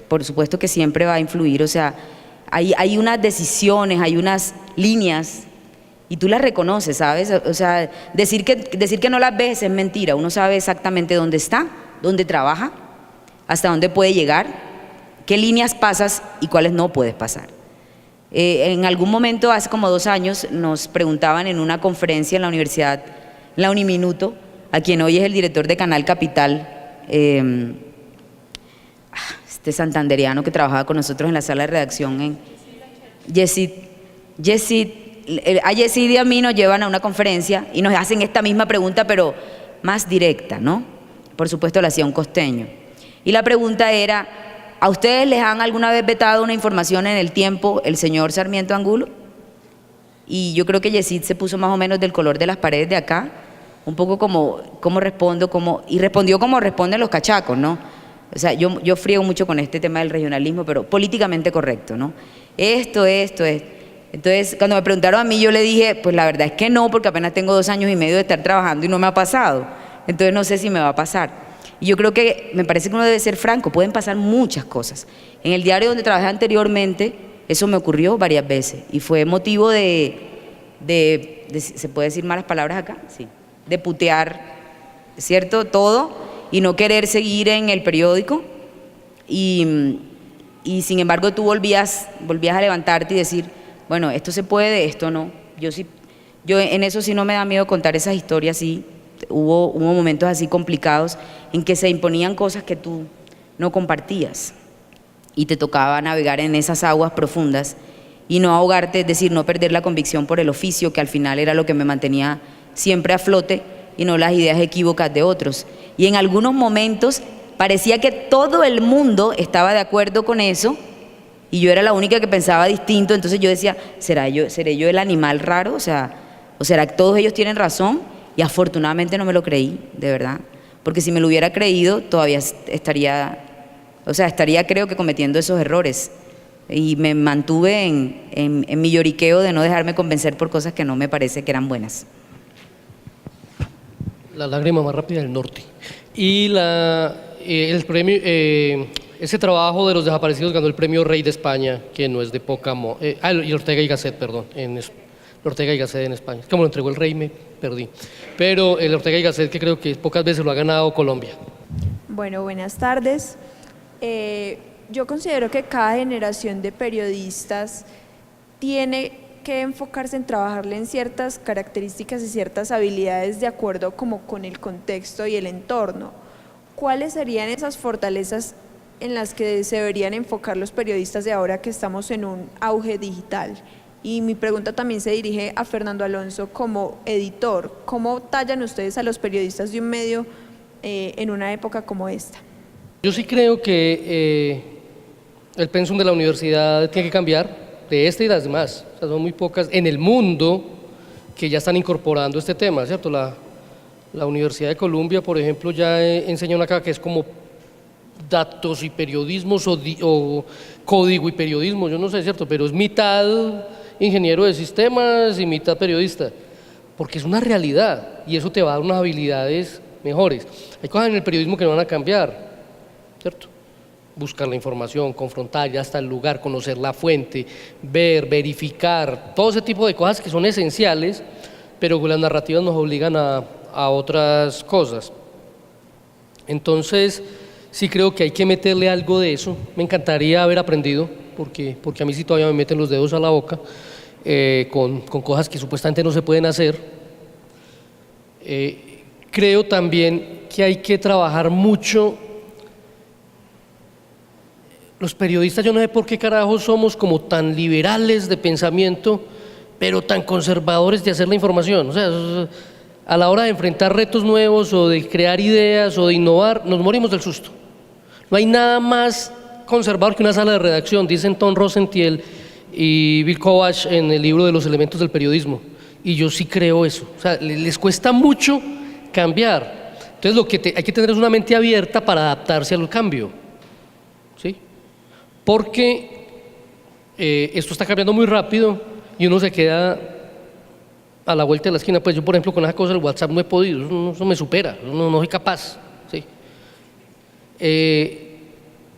por supuesto que siempre va a influir. O sea, hay unas decisiones, hay unas líneas, y tú las reconoces, ¿sabes? O sea, decir que no las ves es mentira. Uno sabe exactamente dónde está, dónde trabaja, hasta dónde puede llegar, qué líneas pasas y cuáles no puedes pasar. En algún momento, hace como 2 años, nos preguntaban en una conferencia en la universidad, la Uniminuto, a quien hoy es el director de Canal Capital, este santandereano que trabajaba con nosotros en la sala de redacción, a Yesid y a mí nos llevan a una conferencia y nos hacen esta misma pregunta, pero más directa, ¿no? Por supuesto la hacía un costeño. Y la pregunta era, ¿a ustedes les han alguna vez vetado una información en El Tiempo el señor Sarmiento Angulo? y yo creo que Yesid se puso más o menos del color de las paredes de acá, un poco como cómo respondo, y respondió como responden los cachacos, ¿no? O sea, yo friego mucho con este tema del regionalismo, pero políticamente correcto, ¿no? Esto. Entonces, cuando me preguntaron a mí, yo le dije, pues la verdad es que no, porque apenas tengo 2 años y medio de estar trabajando y no me ha pasado. Entonces no sé si me va a pasar. Y yo creo que, me parece que uno debe ser franco, pueden pasar muchas cosas. En el diario donde trabajé anteriormente, eso me ocurrió varias veces y fue motivo de ¿se puede decir malas palabras acá? Sí. De putear, ¿cierto? Todo y no querer seguir en el periódico y sin embargo tú volvías a levantarte y decir, bueno, esto se puede, esto no. Yo en eso sí no me da miedo contar esas historias, sí. Hubo momentos así complicados en que se imponían cosas que tú no compartías y te tocaba navegar en esas aguas profundas y no ahogarte, es decir, no perder la convicción por el oficio, que al final era lo que me mantenía siempre a flote, y no las ideas equívocas de otros. Y en algunos momentos parecía que todo el mundo estaba de acuerdo con eso y yo era la única que pensaba distinto. Entonces yo decía, ¿seré yo el animal raro? O sea, ¿o será que todos ellos tienen razón? Y afortunadamente no me lo creí, de verdad, porque si me lo hubiera creído todavía estaría creo que cometiendo esos errores, y me mantuve en mi lloriqueo de no dejarme convencer por cosas que no me parece que eran buenas. La lágrima más rápida del norte. Y el premio, ese trabajo de los desaparecidos ganó el premio Rey de España, que no es de poca y Ortega y Gasset, perdón, Ortega y Gasset en España. Es como lo entregó el Rey, me perdí. Pero el Ortega y Gasset, que creo que pocas veces lo ha ganado Colombia. Bueno, buenas tardes. Yo considero que cada generación de periodistas tiene que enfocarse en trabajarle en ciertas características y ciertas habilidades de acuerdo como con el contexto y el entorno. ¿Cuáles serían esas fortalezas en las que se deberían enfocar los periodistas de ahora que estamos en un auge digital? Y mi pregunta también se dirige a Fernando Alonso como editor. ¿Cómo tallan ustedes a los periodistas de un medio en una época como esta? Yo sí creo que el pensum de la universidad tiene que cambiar, de esta y las demás. O sea, son muy pocas en el mundo que ya están incorporando este tema, ¿cierto? La Universidad de Columbia, por ejemplo, ya enseña una cosa que es como datos y periodismos o código y periodismo, yo no sé, ¿cierto? Pero es mitad ingeniero de sistemas y mitad periodista, porque es una realidad y eso te va a dar unas habilidades mejores. Hay cosas en el periodismo que no van a cambiar, ¿cierto? Buscar la información, confrontar ya hasta el lugar, conocer la fuente, ver, verificar, todo ese tipo de cosas que son esenciales, pero las narrativas nos obligan a otras cosas. Entonces, sí creo que hay que meterle algo de eso. Me encantaría haber aprendido, porque a mí sí todavía me meten los dedos a la boca con cosas que supuestamente no se pueden hacer. Creo también que hay que trabajar mucho. Los periodistas, yo no sé por qué carajos somos como tan liberales de pensamiento, pero tan conservadores de hacer la información. O sea, a la hora de enfrentar retos nuevos o de crear ideas o de innovar, nos morimos del susto. No hay nada más conservador que una sala de redacción, dicen Tom Rosentiel y Bill Kovach en el libro de los elementos del periodismo. Y yo sí creo eso. O sea, les cuesta mucho cambiar. Entonces, lo que hay que tener es una mente abierta para adaptarse al cambio. ¿Sí? Porque esto está cambiando muy rápido y uno se queda a la vuelta de la esquina. Pues yo, por ejemplo, con esa cosa del WhatsApp no he podido, eso me supera, no soy capaz, ¿sí?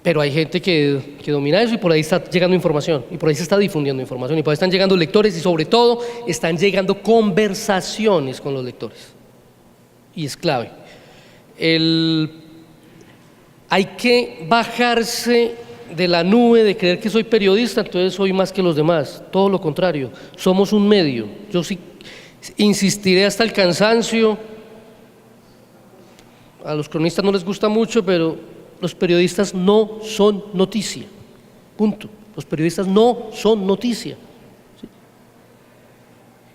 Pero hay gente que domina eso y por ahí está llegando información, y por ahí se está difundiendo información, y por ahí están llegando lectores y sobre todo están llegando conversaciones con los lectores, y es clave. Hay que bajarse de la nube de creer que soy periodista, entonces soy más que los demás. Todo lo contrario, somos un medio. Yo sí insistiré hasta el cansancio. A los cronistas no les gusta mucho, pero los periodistas no son noticia. Punto. Los periodistas no son noticia. ¿Sí?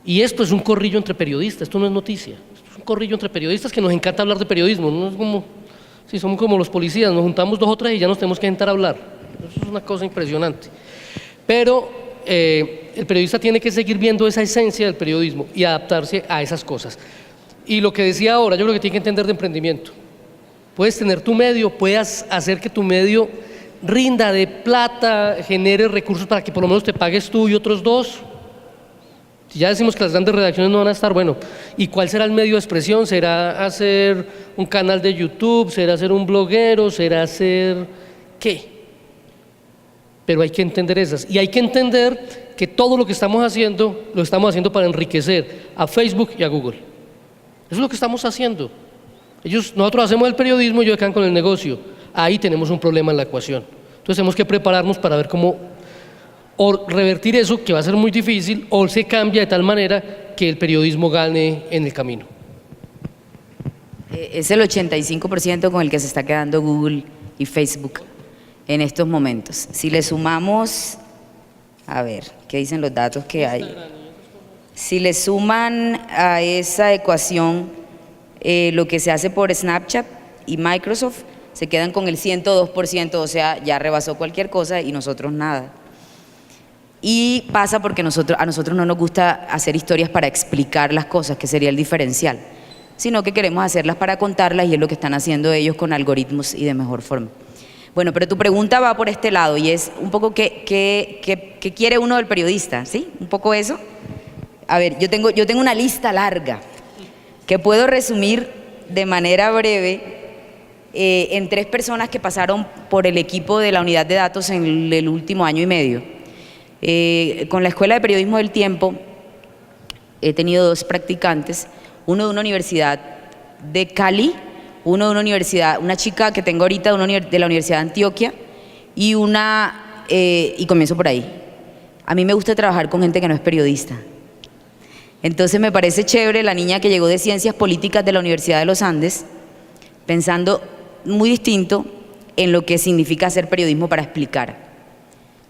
Y esto es un corrillo entre periodistas, esto no es noticia. Esto es un corrillo entre periodistas que nos encanta hablar de periodismo. No es como, sí, somos como los policías, nos juntamos 2 o 3 y ya nos tenemos que sentar a hablar. Eso es una cosa impresionante. Pero el periodista tiene que seguir viendo esa esencia del periodismo y adaptarse a esas cosas. Y lo que decía ahora, yo creo que tiene que entender de emprendimiento. Puedes tener tu medio, puedes hacer que tu medio rinda de plata, genere recursos para que por lo menos te pagues tú y otros dos. Si ya decimos que las grandes redacciones no van a estar, bueno, ¿y cuál será el medio de expresión? ¿Será hacer un canal de YouTube? ¿Será ser un bloguero? ¿Será hacer qué? Pero hay que entender esas. Y hay que entender que todo lo que estamos haciendo para enriquecer a Facebook y a Google. Eso es lo que estamos haciendo. Nosotros hacemos el periodismo y ellos quedan con el negocio. Ahí tenemos un problema en la ecuación. Entonces tenemos que prepararnos para ver cómo o revertir eso, que va a ser muy difícil, o se cambia de tal manera que el periodismo gane en el camino. Es el 85% con el que se está quedando Google y Facebook en estos momentos. Si le sumamos, a ver, ¿qué dicen los datos que hay? Si le suman a esa ecuación lo que se hace por Snapchat y Microsoft, se quedan con el 102%, o sea, ya rebasó cualquier cosa y nosotros nada. Y pasa porque a nosotros no nos gusta hacer historias para explicar las cosas, que sería el diferencial, sino que queremos hacerlas para contarlas y es lo que están haciendo ellos con algoritmos y de mejor forma. Bueno, pero tu pregunta va por este lado y es un poco qué quiere uno del periodista, ¿sí? Un poco eso. A ver, yo tengo una lista larga que puedo resumir de manera breve en 3 personas que pasaron por el equipo de la unidad de datos en el último año y medio. Con la Escuela de Periodismo del Tiempo he tenido 2 practicantes, uno de una universidad de Cali, uno de una chica que tengo ahorita de la Universidad de Antioquia y comienzo por ahí. A mí me gusta trabajar con gente que no es periodista. Entonces me parece chévere la niña que llegó de Ciencias Políticas de la Universidad de los Andes, pensando muy distinto en lo que significa hacer periodismo para explicar.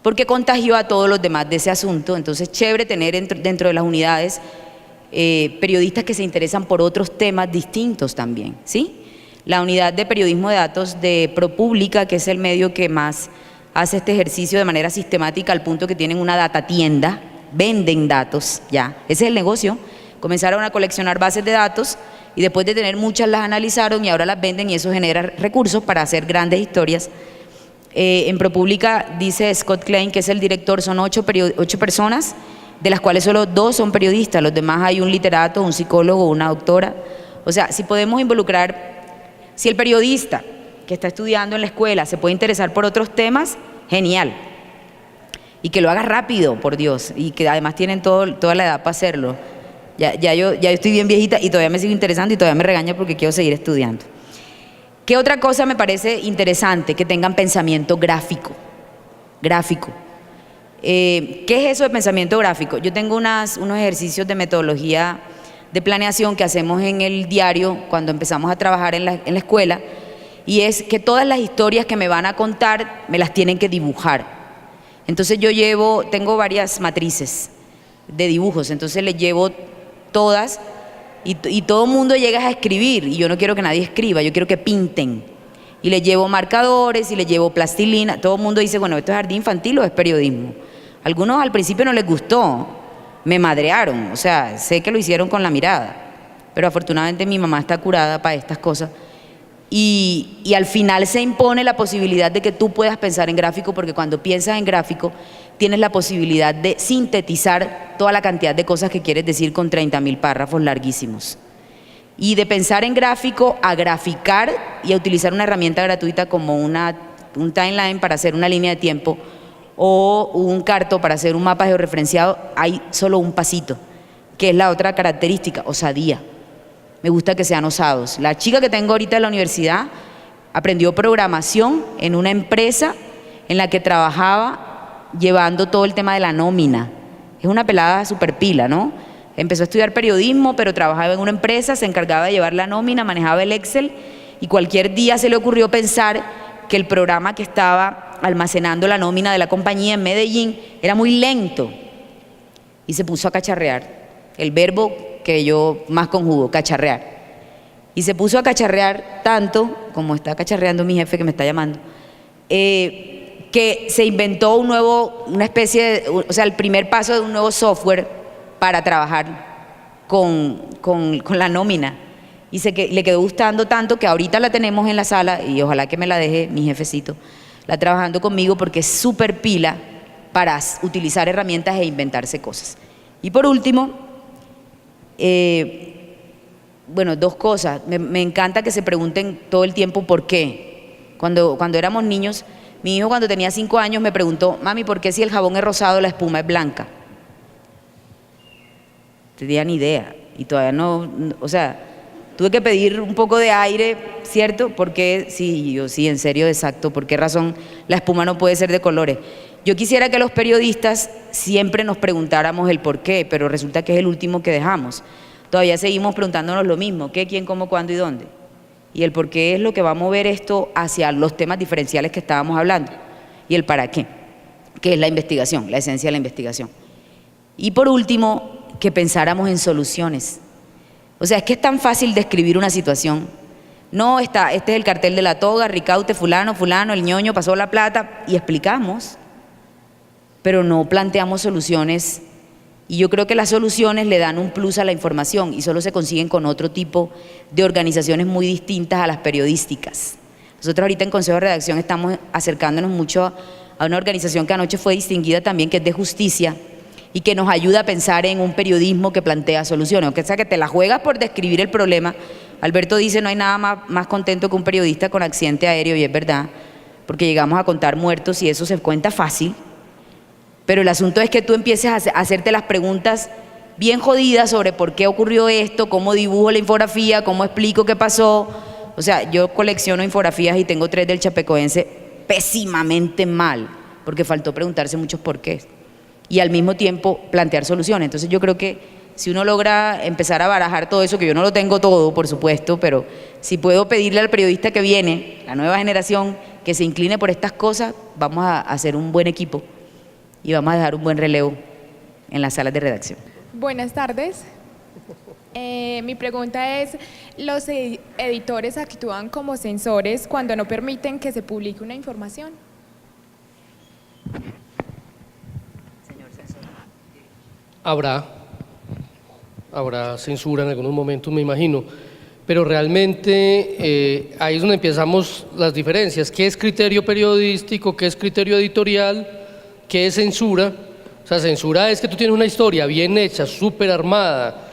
Porque contagió a todos los demás de ese asunto. Entonces, chévere tener dentro de las unidades periodistas que se interesan por otros temas distintos también, ¿sí? La unidad de periodismo de datos de ProPublica, que es el medio que más hace este ejercicio de manera sistemática al punto que tienen una data tienda, venden datos ya, ese es el negocio. Comenzaron a coleccionar bases de datos y después de tener muchas las analizaron y ahora las venden y eso genera recursos para hacer grandes historias. En ProPublica, dice Scott Klein, que es el director, son 8 personas, de las cuales solo 2 son periodistas, los demás hay un literato, un psicólogo, una doctora. O sea, si podemos involucrar, si el periodista que está estudiando en la escuela se puede interesar por otros temas, genial. Y que lo haga rápido, por Dios, y que además tienen toda la edad para hacerlo. Yo estoy bien viejita y todavía me sigo interesando y todavía me regaña porque quiero seguir estudiando. ¿Qué otra cosa me parece interesante? Que tengan pensamiento gráfico. ¿Qué es eso de pensamiento gráfico? Yo tengo unos ejercicios de metodología de planeación que hacemos en el diario cuando empezamos a trabajar en la escuela, y es que todas las historias que me van a contar me las tienen que dibujar. Entonces tengo varias matrices de dibujos, entonces les llevo todas. Y todo el mundo llega a escribir y yo no quiero que nadie escriba, yo quiero que pinten. Y les llevo marcadores y les llevo plastilina. Todo el mundo dice, bueno, ¿esto es jardín infantil o es periodismo? Algunos al principio no les gustó, me madrearon, o sea, sé que lo hicieron con la mirada, pero afortunadamente mi mamá está curada para estas cosas. Y al final se impone la posibilidad de que tú puedas pensar en gráfico, porque cuando piensas en gráfico tienes la posibilidad de sintetizar toda la cantidad de cosas que quieres decir con 30.000 párrafos larguísimos. Y de pensar en gráfico a graficar y a utilizar una herramienta gratuita como un timeline para hacer una línea de tiempo o un carto para hacer un mapa georreferenciado, hay solo un pasito, que es la otra característica, osadía. Me gusta que sean osados. La chica que tengo ahorita en la universidad aprendió programación en una empresa en la que trabajaba llevando todo el tema de la nómina. Es una pelada súper pila, ¿no? Empezó a estudiar periodismo, pero trabajaba en una empresa, se encargaba de llevar la nómina, manejaba el Excel, y cualquier día se le ocurrió pensar que el programa que estaba almacenando la nómina de la compañía en Medellín era muy lento, y se puso a cacharrear, el verbo que yo más conjugo, cacharrear. Y se puso a cacharrear tanto, como está cacharreando mi jefe que me está llamando, que se inventó una especie de, o sea, el primer paso de un nuevo software para trabajar con la nómina. Y le quedó gustando tanto que ahorita la tenemos en la sala y ojalá que me la deje mi jefecito, la trabajando conmigo porque es súper pila para utilizar herramientas e inventarse cosas. Y por último, bueno, dos cosas. Me encanta que se pregunten todo el tiempo por qué. Cuando éramos niños, mi hijo cuando tenía 5 años me preguntó, mami, ¿por qué si el jabón es rosado la espuma es blanca? No tenía ni idea y todavía no, o sea, tuve que pedir un poco de aire, ¿cierto? Porque sí, yo sí, en serio, exacto, ¿por qué razón la espuma no puede ser de colores? Yo quisiera que los periodistas siempre nos preguntáramos el por qué, pero resulta que es el último que dejamos. Todavía seguimos preguntándonos lo mismo, qué, quién, cómo, cuándo y dónde. Y el por qué es lo que va a mover esto hacia los temas diferenciales que estábamos hablando. Y el para qué, que es la investigación, la esencia de la investigación. Y por último, que pensáramos en soluciones. O sea, es que es tan fácil describir una situación. No, este es el cartel de la toga, Ricaute, fulano, el ñoño pasó la plata y explicamos, pero no planteamos soluciones. Y yo creo que las soluciones le dan un plus a la información y solo se consiguen con otro tipo de organizaciones muy distintas a las periodísticas. Nosotros ahorita en Consejo de Redacción estamos acercándonos mucho a una organización que anoche fue distinguida también, que es de justicia y que nos ayuda a pensar en un periodismo que plantea soluciones. Aunque sea que te la juegas por describir el problema. Alberto dice, no hay nada más contento que un periodista con accidente aéreo, y es verdad, porque llegamos a contar muertos y eso se cuenta fácil. Pero el asunto es que tú empieces a hacerte las preguntas bien jodidas sobre por qué ocurrió esto, cómo dibujo la infografía, cómo explico qué pasó. O sea, yo colecciono infografías y tengo 3 del Chapecoense pésimamente mal, porque faltó preguntarse muchos porqués. Y al mismo tiempo plantear soluciones. Entonces yo creo que si uno logra empezar a barajar todo eso, que yo no lo tengo todo, por supuesto, pero si puedo pedirle al periodista que viene, la nueva generación, que se incline por estas cosas, vamos a hacer un buen equipo. Y vamos a dejar un buen relevo en las salas de redacción. Buenas tardes. Mi pregunta es, ¿los editores actúan como censores cuando no permiten que se publique una información? Habrá censura en algunos momentos, me imagino, pero realmente ahí es donde empezamos las diferencias. ¿Qué es criterio periodístico? ¿Qué es criterio editorial? ¿Qué es censura? O sea, censura es que tú tienes una historia bien hecha, súper armada,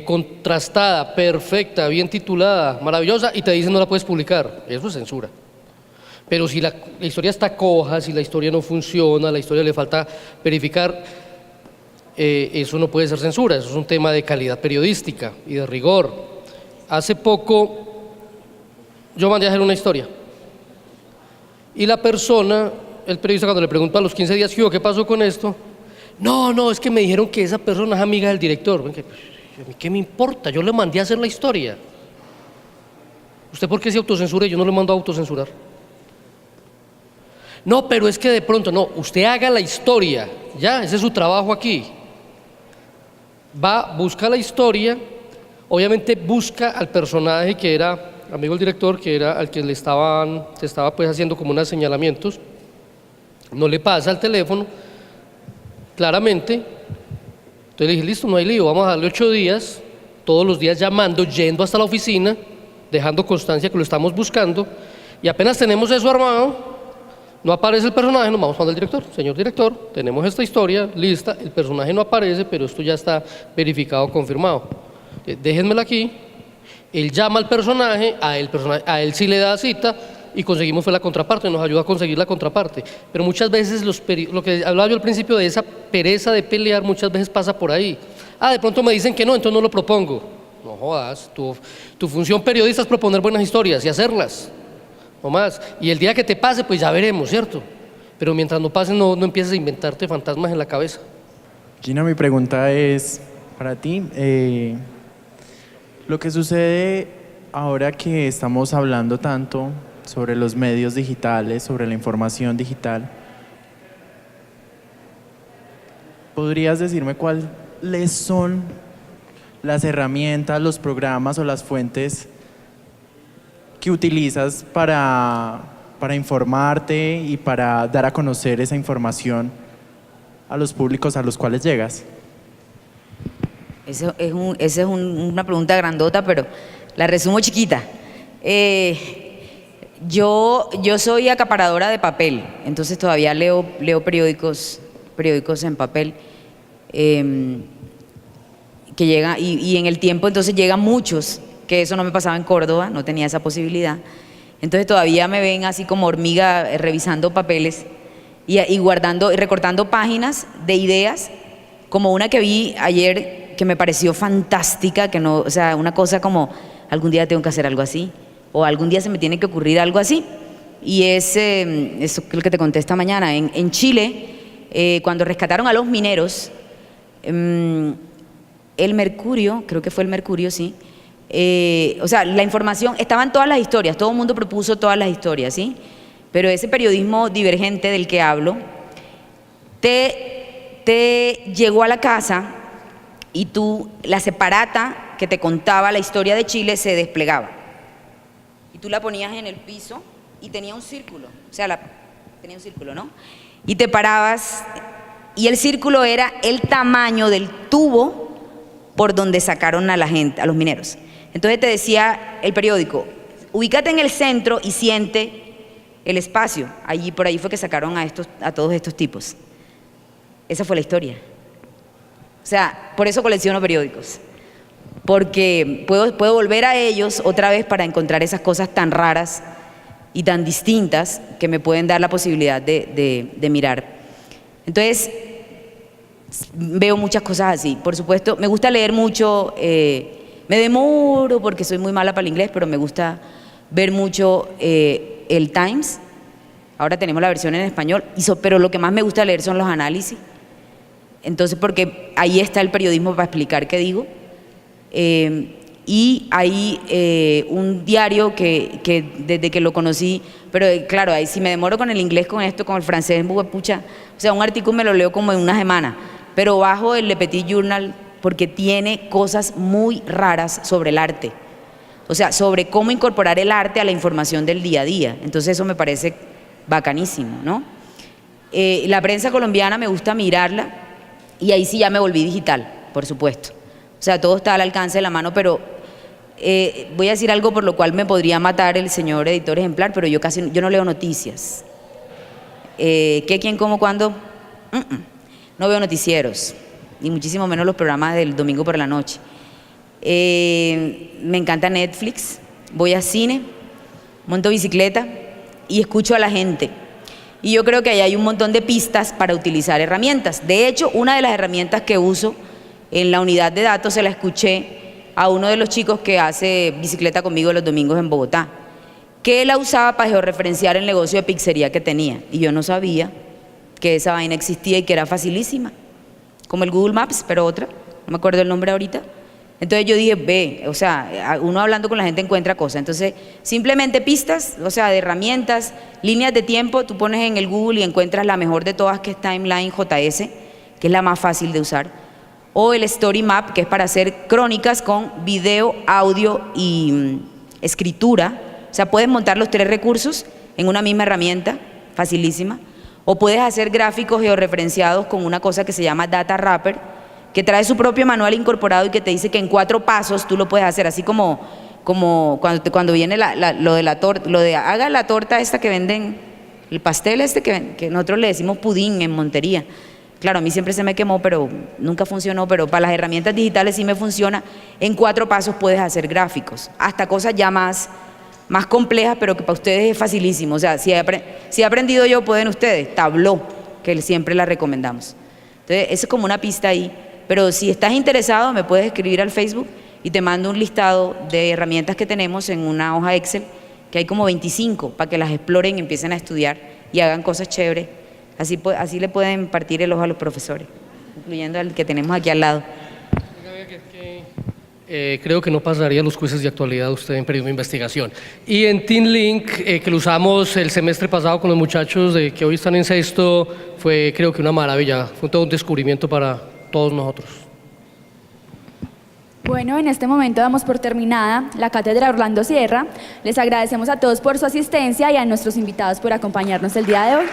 contrastada, perfecta, bien titulada, maravillosa, y te dicen no la puedes publicar. Eso es censura. Pero si la historia está coja, si la historia no funciona, la historia le falta verificar, eso no puede ser censura, eso es un tema de calidad periodística y de rigor. Hace poco yo mandé a hacer una historia y la persona, el periodista, cuando le preguntó a los 15 días ¿qué pasó con esto? No, es que me dijeron que esa persona es amiga del director. ¿Qué me importa? Yo le mandé a hacer la historia. ¿Usted por qué se autocensura y yo no le mando a autocensurar? No, pero es que de pronto, no, usted haga la historia, ya, ese es su trabajo aquí. Busca la historia, obviamente busca al personaje que era amigo del director, que era al que se estaba pues haciendo como unos señalamientos, no le pasa el teléfono, claramente. Entonces le dije, listo, no hay lío, vamos a darle 8 días, todos los días llamando, yendo hasta la oficina, dejando constancia que lo estamos buscando, y apenas tenemos eso armado, no aparece el personaje, nos vamos a mandar al director. Señor director, tenemos esta historia lista, el personaje no aparece, pero esto ya está verificado, confirmado. Déjenmela aquí, él llama al personaje, a él sí le da cita, y conseguimos la contraparte, nos ayuda a conseguir la contraparte. Pero muchas veces, lo que hablaba yo al principio de esa pereza de pelear, muchas veces pasa por ahí. De pronto me dicen que no, entonces no lo propongo. No jodas, tu función periodista es proponer buenas historias y hacerlas, no más. Y el día que te pase, pues ya veremos, ¿cierto? Pero mientras no pase, no empieces a inventarte fantasmas en la cabeza. Gina, mi pregunta es para ti. Lo que sucede ahora que estamos hablando tanto sobre los medios digitales, sobre la información digital, ¿podrías decirme cuáles son las herramientas, los programas o las fuentes que utilizas para para informarte y para dar a conocer esa información a los públicos a los cuales llegas? Esa es una pregunta grandota, pero la resumo chiquita. Yo soy acaparadora de papel, entonces todavía leo periódicos en papel que llegan, y en el tiempo entonces llegan muchos, que eso no me pasaba en Córdoba, no tenía esa posibilidad. Entonces todavía me ven así como hormiga revisando papeles y guardando y recortando páginas de ideas, como una que vi ayer que me pareció fantástica, que no, o sea, una cosa como algún día tengo que hacer algo así, o algún día se me tiene que ocurrir algo así. Y eso es lo que te conté esta mañana. En Chile, cuando rescataron a los mineros, el Mercurio, creo que fue el Mercurio, sí. O sea, la información, estaban todas las historias, todo el mundo propuso todas las historias, ¿sí? Pero ese periodismo divergente del que hablo, te llegó a la casa y tú, la separata que te contaba la historia de Chile se desplegaba. Y tú la ponías en el piso y tenía un círculo, o sea, tenía un círculo, ¿no? Y te parabas y el círculo era el tamaño del tubo por donde sacaron a la gente, a los mineros. Entonces te decía el periódico, ubícate en el centro y siente el espacio. Allí, por ahí fue que sacaron a todos estos tipos. Esa fue la historia. O sea, por eso colecciono periódicos. Porque puedo volver a ellos otra vez para encontrar esas cosas tan raras y tan distintas que me pueden dar la posibilidad de mirar. Entonces, veo muchas cosas así. Por supuesto, me gusta leer mucho, me demoro porque soy muy mala para el inglés, pero me gusta ver mucho el Times. Ahora tenemos la versión en español, pero lo que más me gusta leer son los análisis. Entonces, porque ahí está el periodismo para explicar qué digo. Y hay un diario que desde que lo conocí, pero claro, ahí si me demoro con el inglés, con esto, con el francés, pucha, o sea, un artículo me lo leo como en una semana, pero bajo el Le Petit Journal porque tiene cosas muy raras sobre el arte, o sea, sobre cómo incorporar el arte a la información del día a día. Entonces eso me parece bacanísimo, ¿no? La prensa colombiana me gusta mirarla y ahí sí ya me volví digital, por supuesto. O sea, todo está al alcance de la mano, pero voy a decir algo por lo cual me podría matar el señor editor ejemplar, pero yo no leo noticias. ¿Qué, quién, cómo, cuándo? No veo noticieros, ni muchísimo menos los programas del domingo por la noche. Me encanta Netflix, voy a cine, monto bicicleta y escucho a la gente. Y yo creo que ahí hay un montón de pistas para utilizar herramientas. De hecho, una de las herramientas que uso en la unidad de datos se la escuché a uno de los chicos que hace bicicleta conmigo los domingos en Bogotá, que él la usaba para georreferenciar el negocio de pizzería que tenía. Y yo no sabía que esa vaina existía y que era facilísima, como el Google Maps, pero otra, no me acuerdo el nombre ahorita. Entonces yo dije, o sea, uno hablando con la gente encuentra cosas. Entonces, simplemente pistas, o sea, de herramientas, líneas de tiempo, tú pones en el Google y encuentras la mejor de todas, que es Timeline JS, que es la más fácil de usar. O el Story Map, que es para hacer crónicas con video, audio y escritura. O sea, puedes montar los 3 recursos en una misma herramienta, facilísima. O puedes hacer gráficos georreferenciados con una cosa que se llama Data Wrapper, que trae su propio manual incorporado y que te dice que en 4 pasos tú lo puedes hacer, así como cuando viene lo de la torta, lo de haga la torta esta que venden, el pastel este que nosotros le decimos pudín en Montería. Claro, a mí siempre se me quemó, pero nunca funcionó, pero para las herramientas digitales sí me funciona. En 4 pasos puedes hacer gráficos, hasta cosas ya más complejas, pero que para ustedes es facilísimo. O sea, si he aprendido yo, pueden ustedes. Tableau, que siempre la recomendamos. Entonces, eso es como una pista ahí. Pero si estás interesado, me puedes escribir al Facebook y te mando un listado de herramientas que tenemos en una hoja Excel, que hay como 25, para que las exploren, empiecen a estudiar y hagan cosas chéveres. Así le pueden partir el ojo a los profesores, incluyendo al que tenemos aquí al lado. Creo que no pasaría los quizzes de actualidad usted en periodismo de investigación. Y en Team Link, que lo usamos el semestre pasado con los muchachos que hoy están en sexto, fue creo que una maravilla, fue todo un descubrimiento para todos nosotros. Bueno, en este momento damos por terminada la cátedra Orlando Sierra. Les agradecemos a todos por su asistencia y a nuestros invitados por acompañarnos el día de hoy.